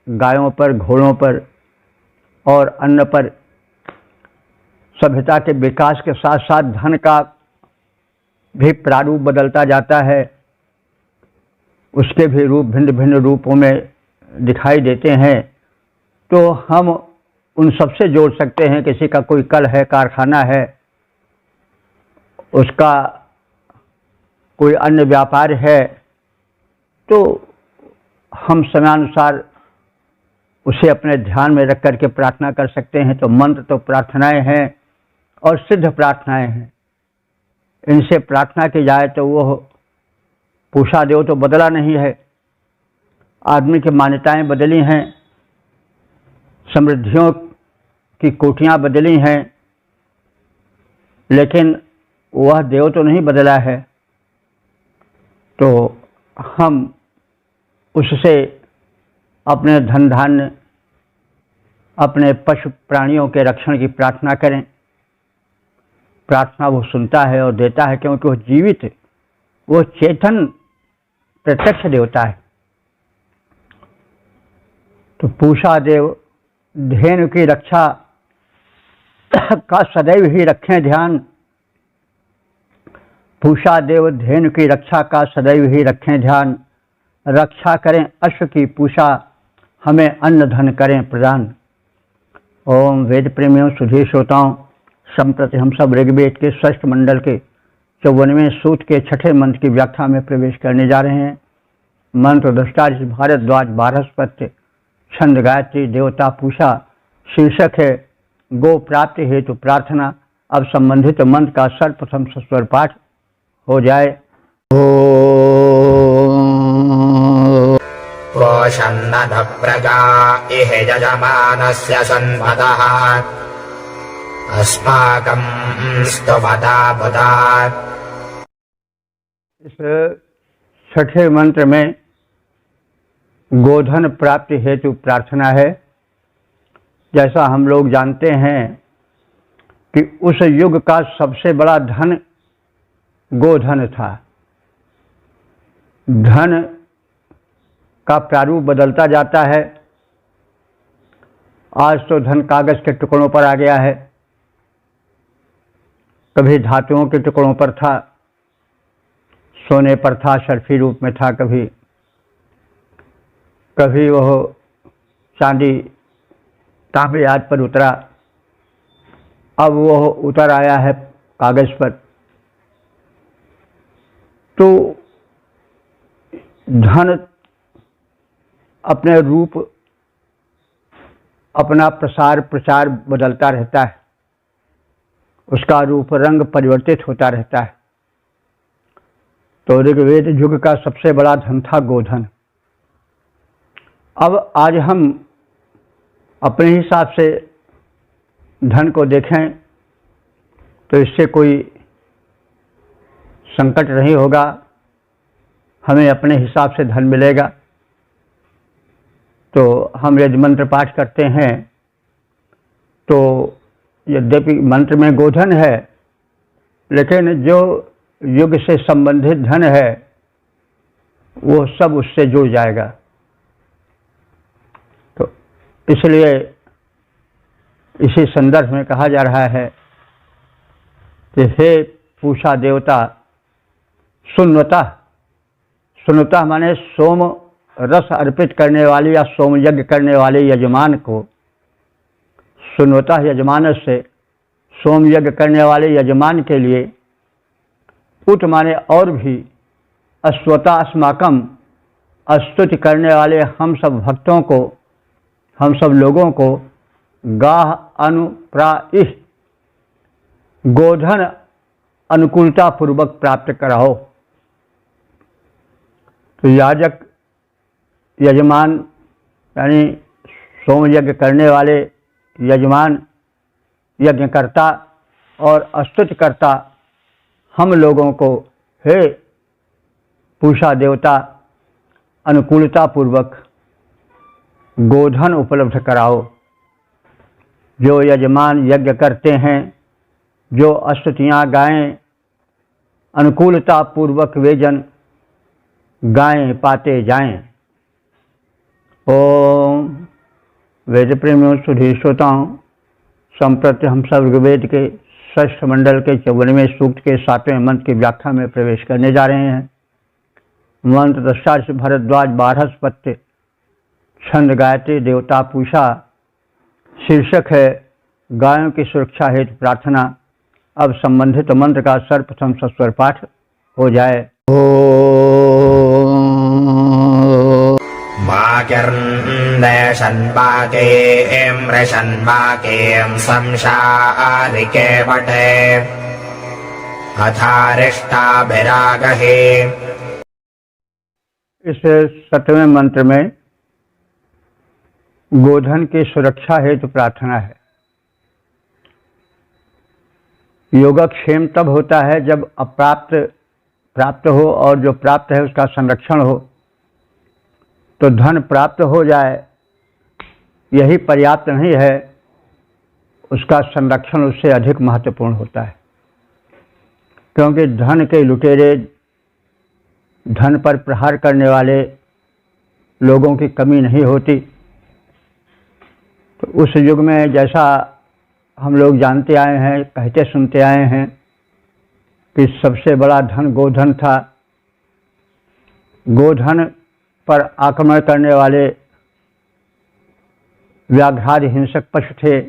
गायों पर, घोड़ों पर और अन्न पर। सभ्यता के विकास के साथ साथ धन का भी प्रारूप बदलता जाता है, उसके भी रूप भिन्न भिन्न रूपों में दिखाई देते हैं। तो हम उन सबसे जोड़ सकते हैं, किसी का कोई कल है, कारखाना है, उसका कोई अन्य व्यापार है, तो हम समयानुसार उसे अपने ध्यान में रख करके प्रार्थना कर सकते हैं। तो मंत्र तो प्रार्थनाएं हैं और सिद्ध प्रार्थनाएं हैं, इनसे प्रार्थना की जाए तो वो पूषा देव तो बदला नहीं है। आदमी की मान्यताएं बदली हैं, समृद्धियों की कोटियां बदली हैं, लेकिन वह देव तो नहीं बदला है। तो हम उससे अपने धन धान्य, अपने पशु प्राणियों के रक्षण की प्रार्थना करें। प्रार्थना वो सुनता है और देता है, क्योंकि वो जीवित, वो चेतन प्रत्यक्ष देवता है। तो पूषा देव धेनु की रक्षा का सदैव ही रखें ध्यान। पूषा देव धेनु की रक्षा का सदैव ही रखें ध्यान। रक्षा करें अश्व की पूषा, हमें अन्न धन करें प्रदान। ओम वेद प्रेमियों, सुधी श्रोताओं, संप्रति हम सब ऋग्वेद के षष्ठ मंडल के 54वें सूक्त के 6ठे मंत्र की व्याख्या में प्रवेश करने जा रहे हैं। मंत्र दृष्टा भारद्वाज बारहस्पत्य, छंद गायत्री, देवता पूषा। शीर्षक है गो प्राप्ति हेतु प्रार्थना। अब संबंधित मंत्र का सर्वप्रथम सस्वर पाठ हो जाए। कोशन्नध प्रजा इह यजमानस्य सन्मतः अस्माकं स्तुवता बुधात्। इस छठे मंत्र में गोधन प्राप्ति हेतु प्रार्थना है। जैसा हम लोग जानते हैं कि उस युग का सबसे बड़ा धन गोधन था। धन का प्रारूप बदलता जाता है। आज तो धन कागज के टुकड़ों पर आ गया है, कभी धातुओं के टुकड़ों पर था, सोने पर था, शर्फी रूप में था, कभी वह चांदी तांबे आदि पर उतरा, अब वह उतर आया है कागज पर। तो धन अपने रूप, अपना प्रसार प्रचार बदलता रहता है, उसका रूप रंग परिवर्तित होता रहता है। तो ऋग्वेद युग का सबसे बड़ा धन था गोधन। अब आज हम अपने हिसाब से धन को देखें तो इससे कोई संकट नहीं होगा, हमें अपने हिसाब से धन मिलेगा। तो हम यदि मंत्र पाठ करते हैं तो यद्यपि मंत्र में गोधन है, लेकिन जो युग से संबंधित धन है वो सब उससे जुड़ जाएगा। तो इसलिए इसी संदर्भ में कहा जा रहा है कि हे पूषा देवता, सुनता माने सोम रस अर्पित करने वाले या सोम यज्ञ करने वाले यजमान को, सुनता यजमान से सोम यज्ञ करने वाले यजमान के लिए, उत माने और भी, अश्वता अस्माकम स्तुति करने वाले हम सब भक्तों को, हम सब लोगों को गाह अनुप्राइह गोधन अनुकूलता पूर्वक प्राप्त कराओ। तो याजक, यजमान यानी सोम यज्ञ करने वाले यजमान, यज्ञकर्ता और स्तुतिकर्ता हम लोगों को हे पूषा देवता अनुकूलता पूर्वक गोधन उपलब्ध कराओ। जो यजमान यज्ञ करते हैं, जो स्तुतियाँ गाएं, अनुकूलता पूर्वक वे जन गाएं पाते जाएं। ओम वेद प्रेमियों सुधी श्रोताओं, संप्रति हम सब ऋग्वेद के षष्ठ मंडल के 54वें सूक्त के 7वें मंत्र की व्याख्या में प्रवेश करने जा रहे हैं। मंत्र दृष्टा से भरद्वाज बारहस्पत्य, छंद गायत्री देवता पूषा। शीर्षक है गायों की सुरक्षा हेतु प्रार्थना। अब संबंधित मंत्र का सर्वप्रथम सस्वर पाठ हो जाए। माकिर्न्देशन्वाकें मृषन्वाकें संशारिके वटे अथारिष्टाभिरागहे। इस 7वें मंत्र में गोधन की सुरक्षा हेतु प्रार्थना है। योगक्षेम तब होता है जब अप्राप्त प्राप्त हो और जो प्राप्त है उसका संरक्षण हो। तो धन प्राप्त हो जाए यही पर्याप्त नहीं है, उसका संरक्षण उससे अधिक महत्वपूर्ण होता है। क्योंकि धन के लुटेरे, धन पर प्रहार करने वाले लोगों की कमी नहीं होती। तो उस युग में जैसा हम लोग जानते आए हैं, कहते सुनते आए हैं कि सबसे बड़ा धन गोधन था। गोधन पर आक्रमण करने वाले व्याघ्रादि हिंसक पशु थे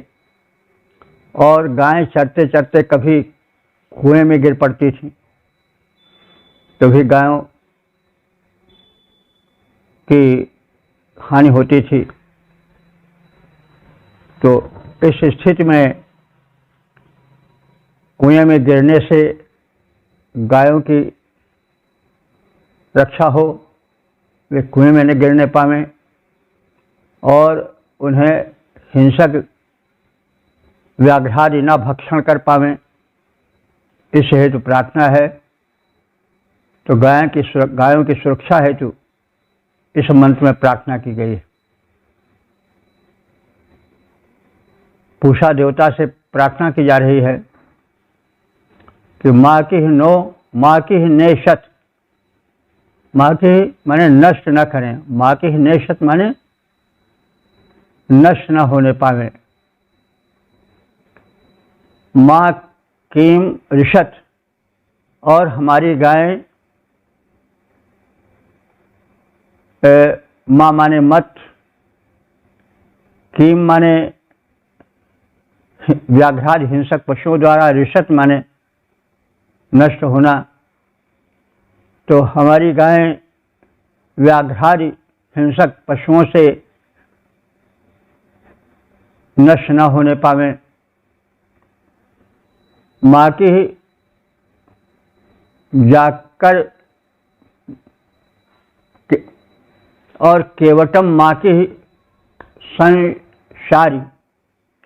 और गायें चरते चरते कभी कुएं में गिर पड़ती थी, तो भी गायों की हानि होती थी। तो इस स्थिति में कुएं में गिरने से गायों की रक्षा हो, वे कुएं में न गिरने पावें और उन्हें हिंसक व्याघ्रादि न भक्षण कर पावें, इस हेतु प्रार्थना है। तो गायों की सुरक्षा हेतु इस मंत्र में प्रार्थना की गई है। पूषा देवता से प्रार्थना की जा रही है कि माँ की ही नेशत, माँ की माने नष्ट न करें, माँ की ही नेशत माने नष्ट न होने पावे। माँ कीम रिशत, और हमारी गाय, माँ माने मत, कीम माने व्याघ्रादि हिंसक पशुओं द्वारा, रिशत माने नष्ट होना। तो हमारी गायें व्याघ्रादि हिंसक पशुओं से नष्ट न होने पावे। माँ की ही जाकर और केवटम, माँ की ही संसारी,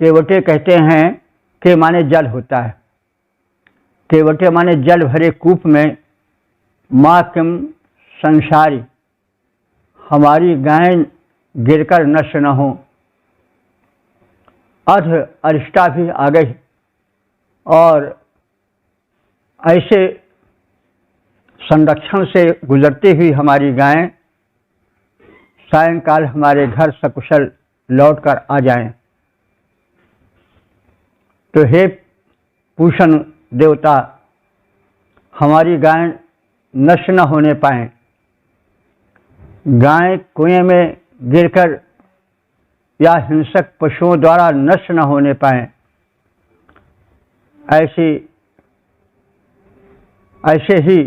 केवटे कहते हैं के माने जल होता है, केवटे माने जल भरे कूप में। माँ किम संसारी, हमारी गायें गिरकर नष्ट न हो। अध अरिष्टा भी आ गई, और ऐसे संरक्षण से गुजरती हुई हमारी गायें सायंकाल हमारे घर सकुशल लौटकर आ जाएं। तो हे पूषण देवता, हमारी गाय नष्ट न होने पाए, गाय कुएं में गिरकर या हिंसक पशुओं द्वारा नष्ट न होने पाए, ऐसे ही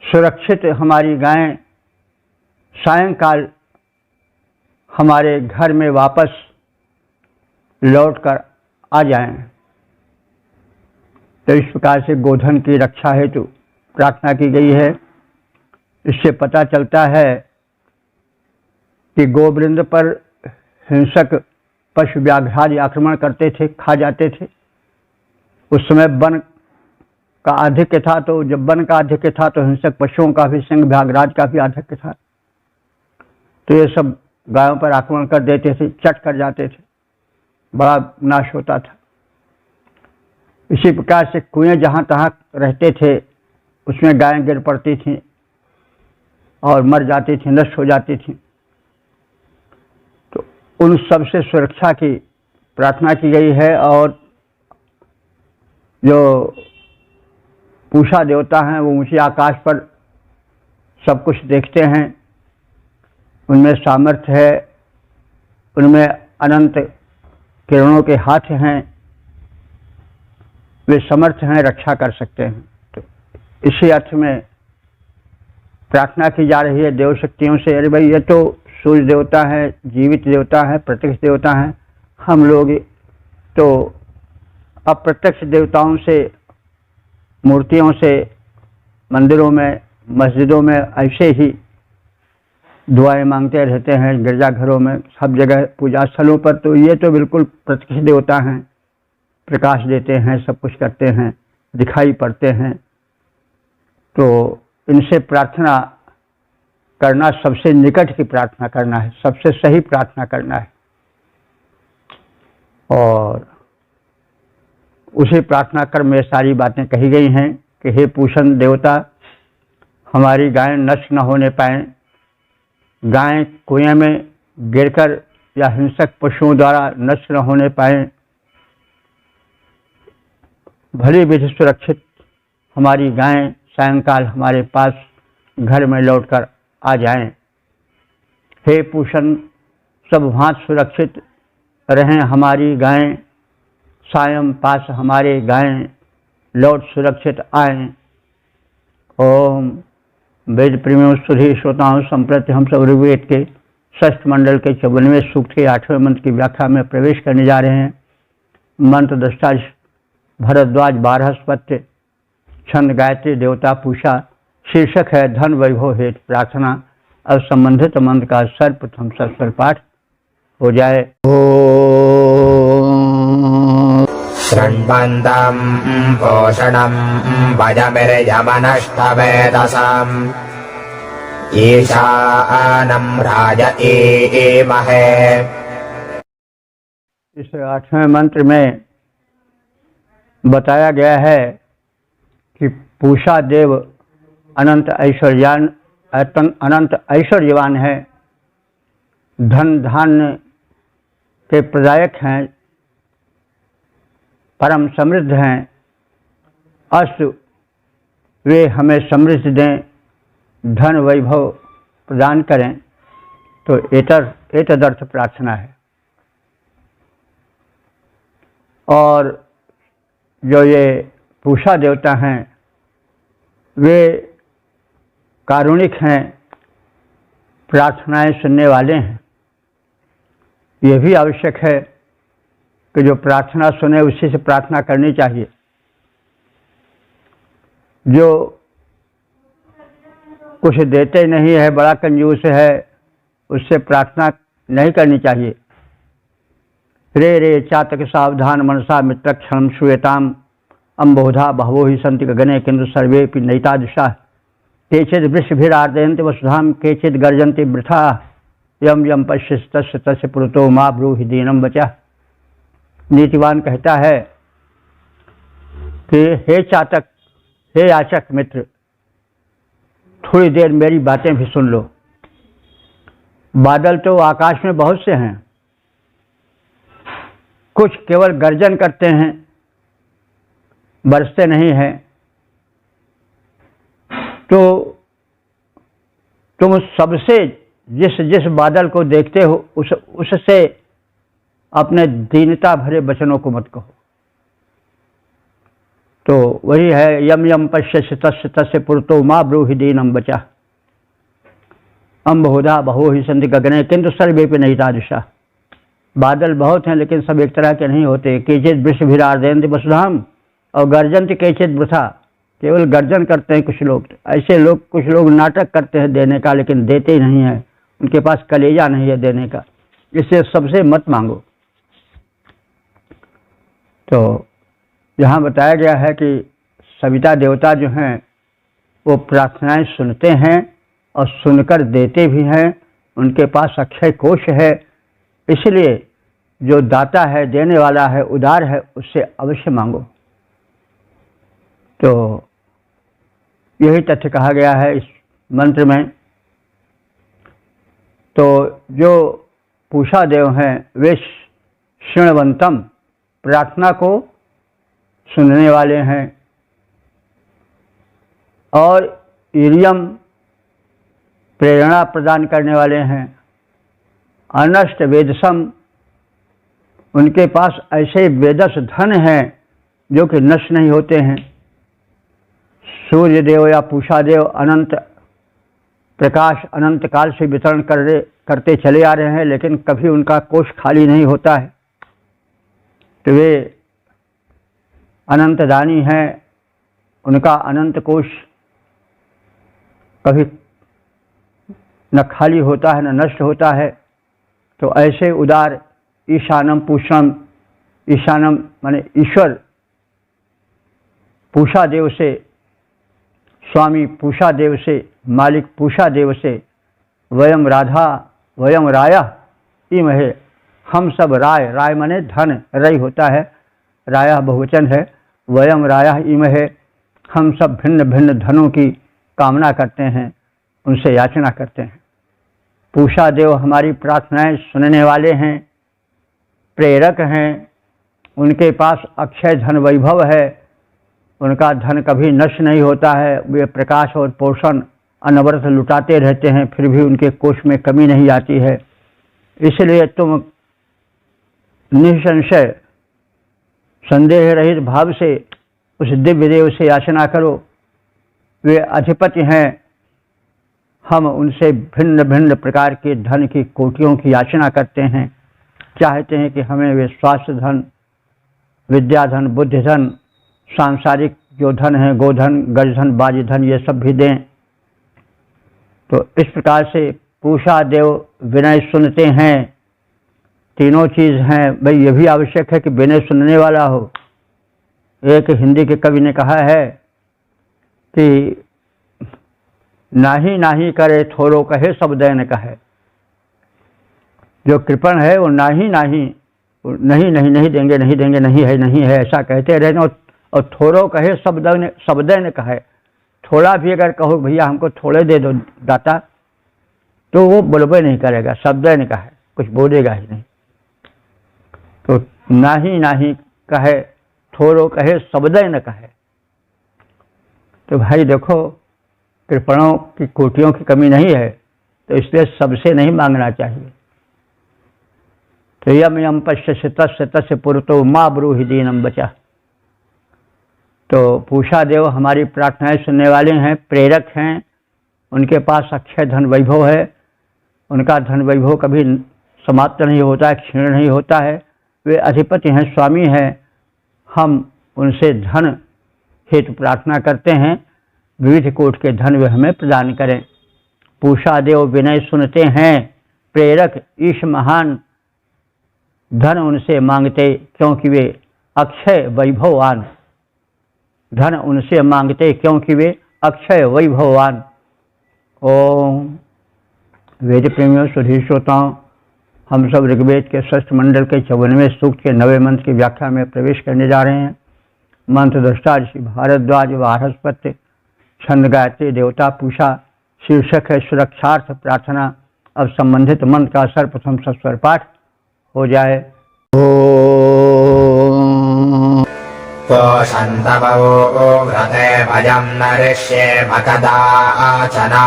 सुरक्षित हमारी गायें सायंकाल हमारे घर में वापस लौटकर आ जाएं। तो इस प्रकार से गोधन की रक्षा हेतु प्रार्थना की गई है। इससे पता चलता है कि गोवृंद पर हिंसक पशु व्याघ्रादि आक्रमण करते थे, खा जाते थे। उस समय वन का आधिक्य था, तो जब वन का आधिक्य था तो हिंसक पशुओं का भी, सिंह व्याघ्रादि का भी आधिक्य था। तो ये सब गायों पर आक्रमण कर देते थे, चट कर जाते थे। बड़ा नाश होता था। इसी प्रकार से कुएं जहाँ तहाँ रहते थे, उसमें गायें गिर पड़ती थीं और मर जाती थी, नष्ट हो जाती थी। तो उन सब से सुरक्षा की प्रार्थना की गई है। और जो पूषा देवता हैं वो ऊंचे आकाश पर सब कुछ देखते हैं, उनमें सामर्थ्य है, उनमें अनंत किरणों के हाथ हैं, वे समर्थ हैं, रक्षा कर सकते हैं। तो इसी अर्थ में प्रार्थना की जा रही है देव शक्तियों से। अरे भाई, ये तो सूर्य देवता है, जीवित देवता है, प्रत्यक्ष देवता है। हम लोग तो अप्रत्यक्ष देवताओं से, मूर्तियों से, मंदिरों में, मस्जिदों में ऐसे ही दुआएं मांगते रहते हैं, गिरजाघरों में, सब जगह पूजा स्थलों पर। तो ये तो बिल्कुल प्रत्यक्ष देवता हैं, प्रकाश देते हैं, सब कुछ करते हैं, दिखाई पड़ते हैं। तो इनसे प्रार्थना करना सबसे निकट की प्रार्थना करना है, सबसे सही प्रार्थना करना है। और उसी प्रार्थना क्रम में सारी बातें कही गई हैं कि हे पूषण देवता, हमारी गायें नष्ट न होने पाएं, गायें कुएं में गिरकर या हिंसक पशुओं द्वारा नष्ट न होने पाएं, भली विधि सुरक्षित हमारी गायें सायंकाल हमारे पास घर में लौटकर आ जाएं। हे पूषण, सब भांत सुरक्षित रहें हमारी गायें, सायं पास हमारे गायें लौट सुरक्षित आएं। ओम वेद प्रेमियों सुधी श्रोताओं, संप्रति हम सब ऋग्वेद के 6ठ मंडल के 54वें सूक्त के 8वें मंत्र की व्याख्या में प्रवेश करने जा रहे हैं। मंत्र दृष्टा भरद्वाज, बारहस्पत्य, छंद गायत्री, देवता पूषा। शीर्षक है धन वैभव हेतु प्रार्थना। अब संबंधित मंत्र का सर्वप्रथम सस्वर पाठ हो जाए। शृण्वन्तम् पोषणम् भजमिर्यमनष्टवेदसाम् ईशानम् राजयेमहे। इस 8वें मंत्र में बताया गया है कि पूषा देव अनंत ऐश्वर्यवान है, धन धान्य के प्रदायक हैं, परम समृद्ध हैं। अस्तु वे हमें समृद्धि दें, धन वैभव प्रदान करें। तो एतदर्थ प्रार्थना है। और जो ये पूषा देवता हैं वे कारुणिक हैं, प्रार्थनाएं सुनने वाले हैं। यह भी आवश्यक है कि जो प्रार्थना सुने उसी से प्रार्थना करनी चाहिए। जो कुछ देते नहीं है, बड़ा कंजूस है, उससे प्रार्थना नहीं करनी चाहिए। रे रे चातक सावधान मनसा मित्र क्षण श्रूयताम अम्बोधा बहवो ही सन्ति गगने किंतु सर्वेपि नैतादृशा केचिद् वृषभिरार्दयन्ति वसुधाम केचिद् गर्जन्ति वृथा यम यम पश्यसि तस्य तस्य पुरतो मा ब्रूहि दीनं वचः। नीतिवान कहता है कि हे चातक, हे याचक मित्र, थोड़ी देर मेरी बातें भी सुन लो। बादल तो आकाश में बहुत से हैं, कुछ केवल गर्जन करते हैं, बरसते नहीं हैं। तो तुम सबसे जिस बादल को देखते हो उससे अपने दीनता भरे वचनों को मत कहो। तो वही है यम यम पश्यसि तस्य तस्य पुरतो मा ब्रूहि दीनं वचः अम्बहुधा बहवो ही सन्ति गगने किंतु सर्वेपि नैतादृशा। बादल बहुत हैं लेकिन सब एक तरह के नहीं होते। केचिद् वृषभिरार्दयन्ति वसुधाम और गर्जन्ति केचिद् वृथा, केवल गर्जन करते हैं कुछ लोग। ऐसे लोग, कुछ लोग नाटक करते हैं देने का लेकिन देते ही नहीं हैं, उनके पास कलेजा नहीं है देने का। इससे सबसे मत मांगो। तो यहाँ बताया गया है कि सविता देवता जो हैं वो प्रार्थनाएं सुनते हैं और सुनकर देते भी हैं। उनके पास अक्षय कोश है, इसलिए जो दाता है, देने वाला है, उदार है, उससे अवश्य मांगो। तो यही तथ्य कहा गया है इस मंत्र में। तो जो पूषा देव हैं वे शृण्वंतम, प्रार्थना को सुनने वाले हैं, और ईरियम, प्रेरणा प्रदान करने वाले हैं, अनष्ट वेदसम, उनके पास ऐसे वेदस धन हैं जो कि नष्ट नहीं होते हैं। सूर्य देव या पूषा देव अनंत प्रकाश अनंत काल से वितरण करते चले आ रहे हैं, लेकिन कभी उनका कोष खाली नहीं होता है। तो वे अनंत दानी हैं, उनका अनंत कोष कभी न खाली होता है न नष्ट होता है। तो ऐसे उदार ईशानम पूषणम, ईशानम माने ईश्वर, पूषा देव से, स्वामी पूषा देव से, मालिक पूषा देव से, वयम राधा वयम राया इमहे, हम सब राय, राय माने धन, रई होता है, राया बहुवचन है, वयम राया इमहे, हम सब भिन्न भिन्न धनों की कामना करते हैं, उनसे याचना करते हैं। पूषा देव हमारी प्रार्थनाएं सुनने वाले हैं, प्रेरक हैं, उनके पास अक्षय धन वैभव है, उनका धन कभी नष्ट नहीं होता है, वे प्रकाश और पोषण अनवरत लुटाते रहते हैं, फिर भी उनके कोष में कमी नहीं आती है। इसलिए तुम निसंशय संदेह रहित भाव से उस दिव्य देव से याचना करो। वे अधिपति हैं, हम उनसे भिन्न भिन्न प्रकार के धन की कोटियों की याचना करते हैं, चाहते हैं कि हमें वे स्वास्थ्य धन, विद्या धन, बुद्धि धन, सांसारिक जो धन है, गोधन, गजधन, बाजी धन, ये सब भी दें। तो इस प्रकार से पूषा देव विनय सुनते हैं। तीनों चीज़ हैं भाई, ये भी आवश्यक है कि विनय सुनने वाला हो। एक हिंदी के कवि ने कहा है कि नाही नाही करे थोरो कहे सब दैन कहे। जो कृपण है वो नाही नहीं नहीं नहीं देंगे, नहीं देंगे, नहीं है ऐसा कहते रहते, और थोरो कहे सब दैन कहे। थोड़ा भी अगर कहो भैया हमको थोड़े दे दो दाता, तो वो बोलबे नहीं करेगा, शब्द ने कहे, कुछ बोलेगा ही नहीं। तो नाही कहे, थोरो कहे, शब्द न कहे। तो भाई देखो, कृपणों की कोटियों की कमी नहीं है, तो इसलिए सबसे नहीं मांगना चाहिए। तो यम यम पश्य तस्य तस्य पुरतो माँ ब्रूहि दीनम बचा। तो पूषा देव हमारी प्रार्थनाएं सुनने वाले हैं, प्रेरक हैं, उनके पास अक्षय धन वैभव है, उनका धन वैभव कभी समाप्त नहीं होता है, क्षीण नहीं होता है। वे अधिपति हैं, स्वामी हैं, हम उनसे धन हेतु प्रार्थना करते हैं, विविध कोट के धन वे हमें प्रदान करें। पूषा देव विनय सुनते हैं, प्रेरक ईश महान, धन उनसे मांगते क्योंकि वे अक्षय वैभववान। धन उनसे मांगते क्योंकि वे अक्षय वैभववान। ओम वेद प्रेमियों, सुधीर श्रोताओं, हम सब ऋग्वेद के षष्ठ मंडल के 54वें सूक्त के 9वें मंत्र की व्याख्या में प्रवेश करने जा रहे हैं। मंत्र दृष्टा ऋषि भारद्वाज व बृहस्पति, छंद गायत्री, देवता पूषा। शीर्षक है सुरक्षार्थ प्रार्थना। अब संबंधित मंत्र का सर्वप्रथम सस्वर पाठ हो जाए। ओम पोषन्तवो व्रते भजं नरिष्ये मकदाचना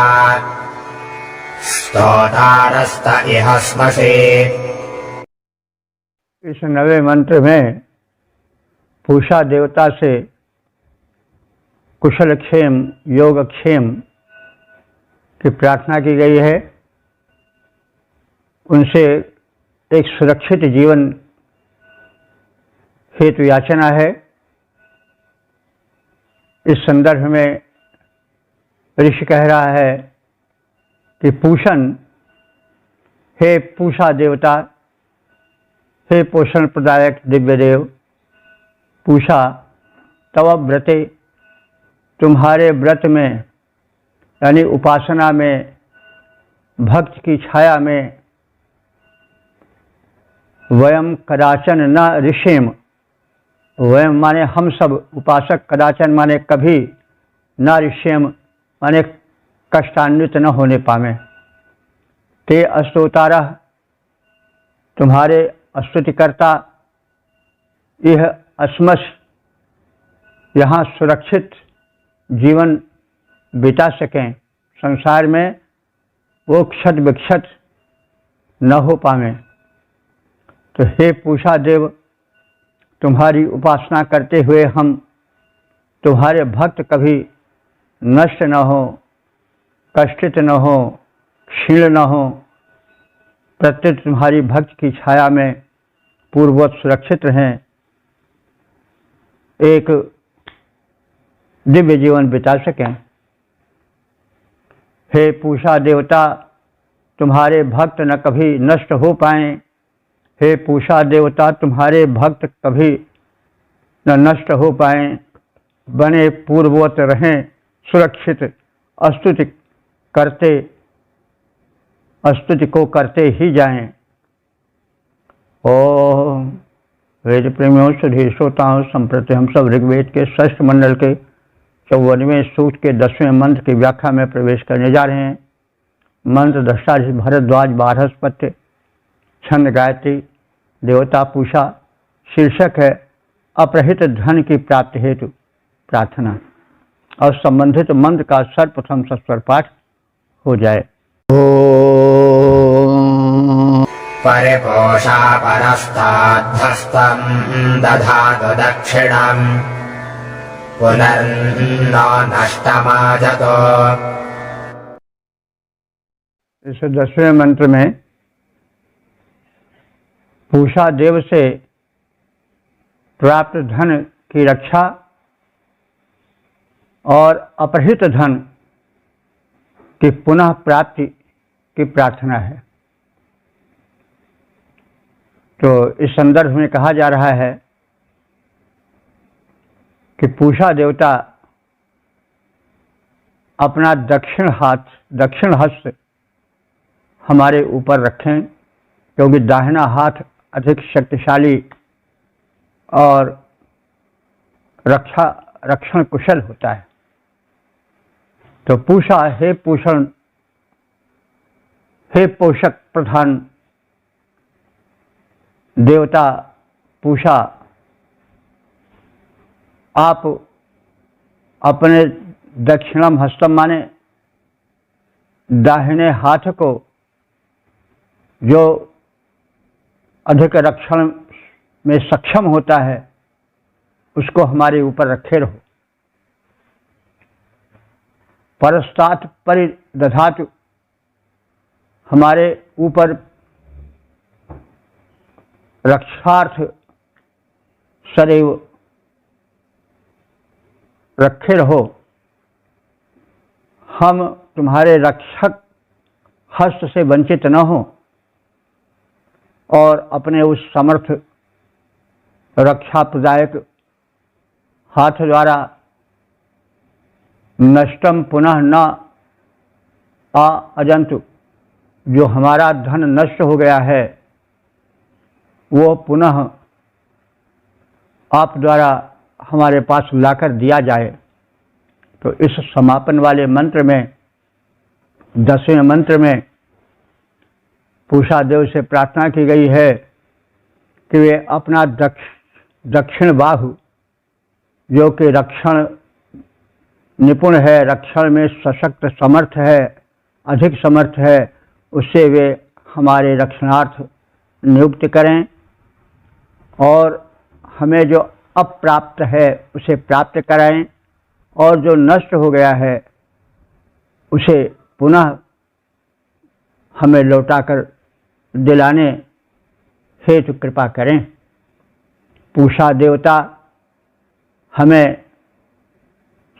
स्तोतारस्त इह स्मसि। इस 9वें मंत्र में पूषा देवता से कुशल क्षेम, योगक्षेम की प्रार्थना की गई है। उनसे एक सुरक्षित जीवन हेतु याचना है। इस संदर्भ में ऋषि कह रहा है कि पूषण, हे पूषा देवता, हे पोषण प्रदायक दिव्य देव, पूषा तव व्रते, तुम्हारे व्रत में यानी उपासना में, भक्त की छाया में वयम कदाचन न ऋषेम, वयम माने हम सब, उपासक, कदाचन माने कभी, न ऋषेम माने कष्टान्वित न होने पावे। ते अस्तोतारा, तुम्हारे स्तुतिकर्ता, यह अस्मस, यहाँ सुरक्षित जीवन बिता सकें, संसार में वो क्षत विक्षत न हो पावे। तो हे पूषा देव, तुम्हारी उपासना करते हुए हम तुम्हारे भक्त कभी नष्ट न हो, कष्टित न हो, क्षीण न हो, प्रत्युत तुम्हारी भक्त की छाया में पूर्ववत सुरक्षित रहें, एक दिव्य जीवन बिता सकें। हे पूषा देवता, तुम्हारे भक्त न कभी नष्ट हो पाएं। हे पूषा देवता, तुम्हारे भक्त कभी न नष्ट हो पाएं, बने पूर्ववत रहें, सुरक्षित, स्तुति को करते ही जाएं। ओम वेद प्रेमियों, सुधीर श्रोताओं, संप्रति हम सब ऋग्वेद के षष्ठ मंडल के 54वें सूक्त के 10वें मंत्र की व्याख्या में प्रवेश करने जा रहे हैं। मंत्र दृष्टा भरद्वाज बारहस्पत्य, छंद गायत्री, देवता पूषा, शीर्षक है अपहृत धन की प्राप्ति हेतु प्रार्थना। और संबंधित मंत्र का सर्वप्रथम सस्वर पाठ हो जाए। परिपोषा परस्ताद्धस्तम् दधातु दक्षिणम् पुनर्न नष्टमाजतो। इस 10वें मंत्र में पूषा देव से प्राप्त धन की रक्षा और अपहृत धन की पुनः प्राप्ति की प्रार्थना है। तो इस संदर्भ में कहा जा रहा है कि पूषा देवता अपना दक्षिण हस्त हमारे ऊपर रखें, क्योंकि दाहिना हाथ अधिक शक्तिशाली और रक्षण कुशल होता है। तो पूषा, हे पूषण, हे पोषक प्रधान देवता पूषा, आप अपने दक्षिणम हस्तम माने दाहिने हाथ को, जो अधिक रक्षण में सक्षम होता है, उसको हमारे ऊपर रखे रहो। परस्तात परिदधातु, हमारे ऊपर रक्षार्थ सदैव रखे रहो। हम तुम्हारे रक्षक हस्त से वंचित न हो और अपने उस समर्थ रक्षा प्रदायक हाथ द्वारा नष्टम पुनः न अजंतु, जो हमारा धन नष्ट हो गया है वो पुनः आप द्वारा हमारे पास लाकर दिया जाए। तो इस समापन वाले मंत्र में, 10वें मंत्र में पूषा देव से प्रार्थना की गई है कि वे अपना दक्षिण बाहु, जो कि रक्षण निपुण है, रक्षण में सशक्त समर्थ है, अधिक समर्थ है, उससे वे हमारे रक्षणार्थ नियुक्त करें और हमें जो अप्राप्त है उसे प्राप्त कराएं और जो नष्ट हो गया है उसे पुनः हमें लौटाकर दिलाने हेतु कृपा करें। पूषा देवता हमें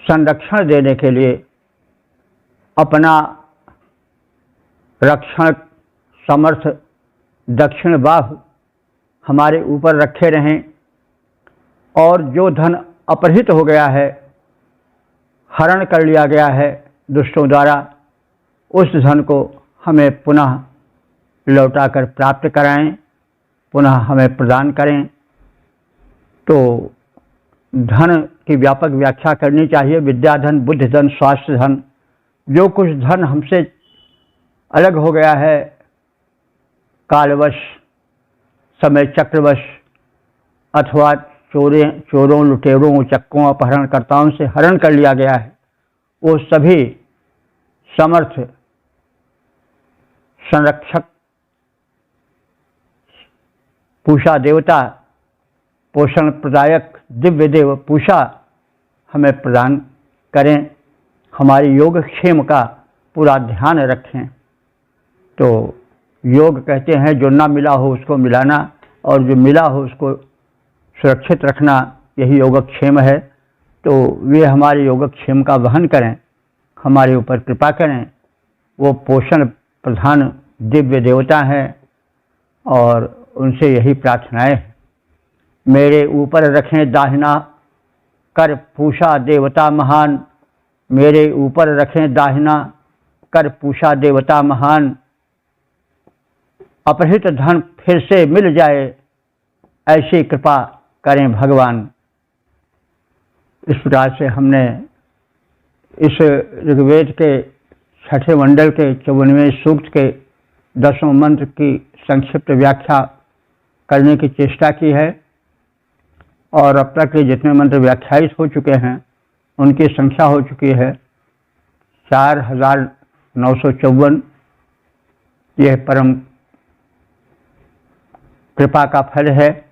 संरक्षण देने के लिए अपना रक्षण समर्थ दक्षिण बाहु हमारे ऊपर रखे रहें और जो धन अपहृत हो गया है, हरण कर लिया गया है दुष्टों द्वारा, उस धन को हमें पुनः लौटाकर प्राप्त कराएं। पुनः हमें प्रदान करें। तो धन की व्यापक व्याख्या करनी चाहिए। विद्या धन, बुद्धि धन, स्वास्थ्य धन। जो कुछ धन हमसे अलग हो गया है कालवश, समय चक्रवश अथवा चोरों, लुटेरों, उचक्कों, अपहरणकर्ताओं से हरण कर लिया गया है, वो सभी समर्थ संरक्षक पूषा देवता, पोषण प्रदायक दिव्य देव पूषा हमें प्रदान करें, हमारी योगक्षेम का पूरा ध्यान रखें। तो योग कहते हैं जो ना मिला हो उसको मिलाना, और जो मिला हो उसको सुरक्षित रखना, यही योगक्षेम है। तो वे हमारे योगक्षेम का वहन करें, हमारे ऊपर कृपा करें। वो पोषण प्रधान दिव्य देवता हैं और उनसे यही प्रार्थनाएं हैं। मेरे ऊपर रखें दाहिना कर पूषा देवता महान, मेरे ऊपर रखें दाहिना कर पूषा देवता महान। अपहृत धन फिर से मिल जाए, ऐसी कृपा करें भगवान। इस प्रकार से हमने इस ऋग्वेद के 6ठे मंडल के 54वें सूक्त के 10वें मंत्र की संक्षिप्त व्याख्या करने की चेष्टा की है, और अब तक के जितने मंत्र व्याख्यायित हो चुके हैं उनकी संख्या हो चुकी है 4954। यह परम कृपा का फल है।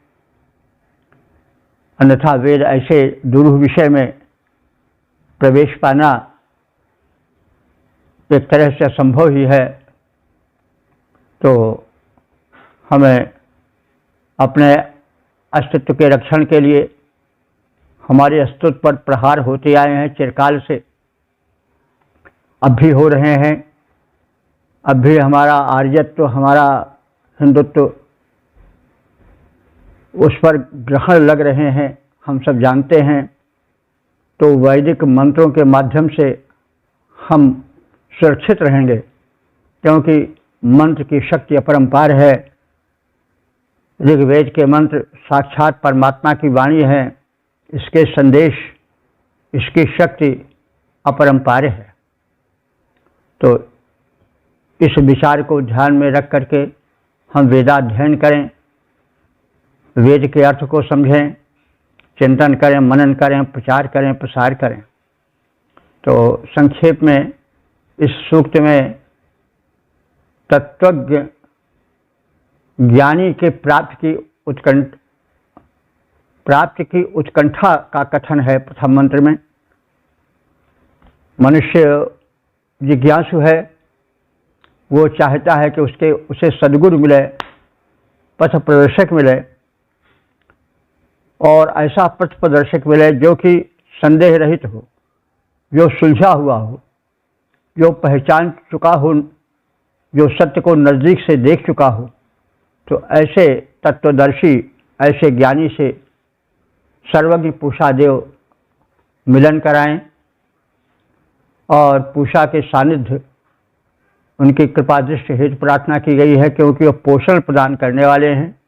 अन्यथा वेद ऐसे दुरूह विषय में प्रवेश पाना एक तरह से असंभव ही है। तो हमें अपने अस्तित्व के रक्षण के लिए, हमारे अस्तित्व पर प्रहार होते आए हैं चिरकाल से, अब भी हो रहे हैं। अब भी हमारा आर्यत्व, हमारा हिंदुत्व उस पर ग्रहण लग रहे हैं, हम सब जानते हैं। तो वैदिक मंत्रों के माध्यम से हम सुरक्षित रहेंगे, क्योंकि मंत्र की शक्ति अपरंपार है। ऋग्वेद के मंत्र साक्षात परमात्मा की वाणी है, इसके संदेश, इसकी शक्ति अपरंपार है। तो इस विचार को ध्यान में रख करके हम वेदाध्ययन करें, वेद के अर्थ को समझें, चिंतन करें, मनन करें, प्रचार करें, प्रसार करें। तो संक्षेप में इस सूक्त में तत्वज्ञ ज्ञानी के प्राप्ति की उत्कंठा का कथन है। प्रथम मंत्र में मनुष्य जिज्ञासु है, वो चाहता है कि उसे सद्गुरु मिले, पथ प्रदर्शक मिले, और ऐसा पथ प्रदर्शक मिले जो कि संदेह रहित हो, जो सुलझा हुआ हो, जो पहचान चुका हो, जो सत्य को नज़दीक से देख चुका हो। तो ऐसे तत्वदर्शी, ऐसे ज्ञानी से सर्वज्ञ पूषा देव मिलन कराएं, और पूषा के सानिध्य, उनकी कृपा दृष्टि हेतु प्रार्थना की गई है, क्योंकि वो पोषण प्रदान करने वाले हैं।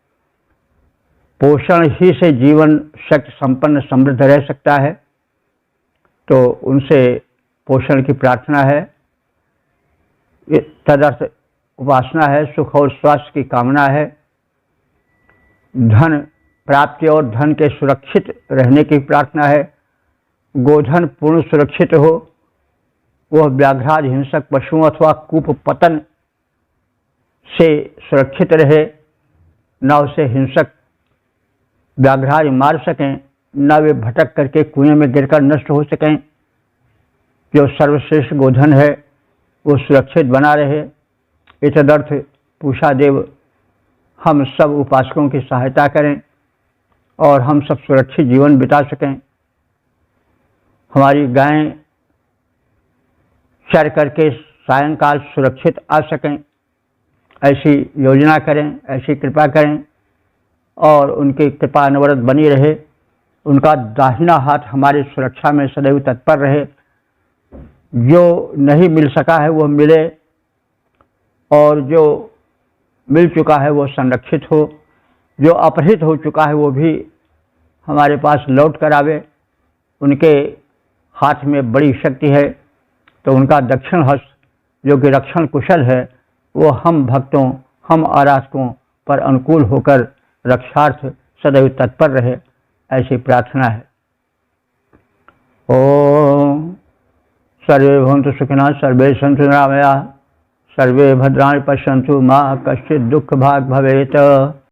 पोषण ही से जीवन शक्ति संपन्न समृद्ध रह सकता है। तो उनसे पोषण की प्रार्थना है, तदर्थ उपासना है, सुख और स्वास्थ्य की कामना है, धन प्राप्ति और धन के सुरक्षित रहने की प्रार्थना है। गोधन पूर्ण सुरक्षित हो, वह व्याघ्रादि हिंसक पशुओं अथवा कूप पतन से सुरक्षित रहे, न उसे हिंसक व्याघ्रादि मार सकें, न वे भटक करके कुएं में गिरकर नष्ट हो सकें। जो सर्वश्रेष्ठ गोधन है वो सुरक्षित बना रहे। इतदर्थ पूषा देव हम सब उपासकों की सहायता करें और हम सब सुरक्षित जीवन बिता सकें। हमारी गायें चर करके सायंकाल सुरक्षित आ सकें, ऐसी योजना करें, ऐसी कृपा करें, और उनकी कृपा अनवरत बनी रहे। उनका दाहिना हाथ हमारी सुरक्षा में सदैव तत्पर रहे। जो नहीं मिल सका है वो मिले, और जो मिल चुका है वो संरक्षित हो। जो अपहृत हो चुका है वो भी हमारे पास लौट कर आवे। उनके हाथ में बड़ी शक्ति है, तो उनका दक्षिण हस्त जो कि रक्षण कुशल है वो हम भक्तों, हम आराधकों पर अनुकूल होकर रक्षार्थ सदैव तत्पर रहे, ऐसी प्रार्थना है। ओम सर्वे भवन्तु सुखिनः, सर्वे सन्तु निरामयाः, सर्वे भद्राणि पश्यन्तु, मा कश्चित् दुःख भाग् भवेत्।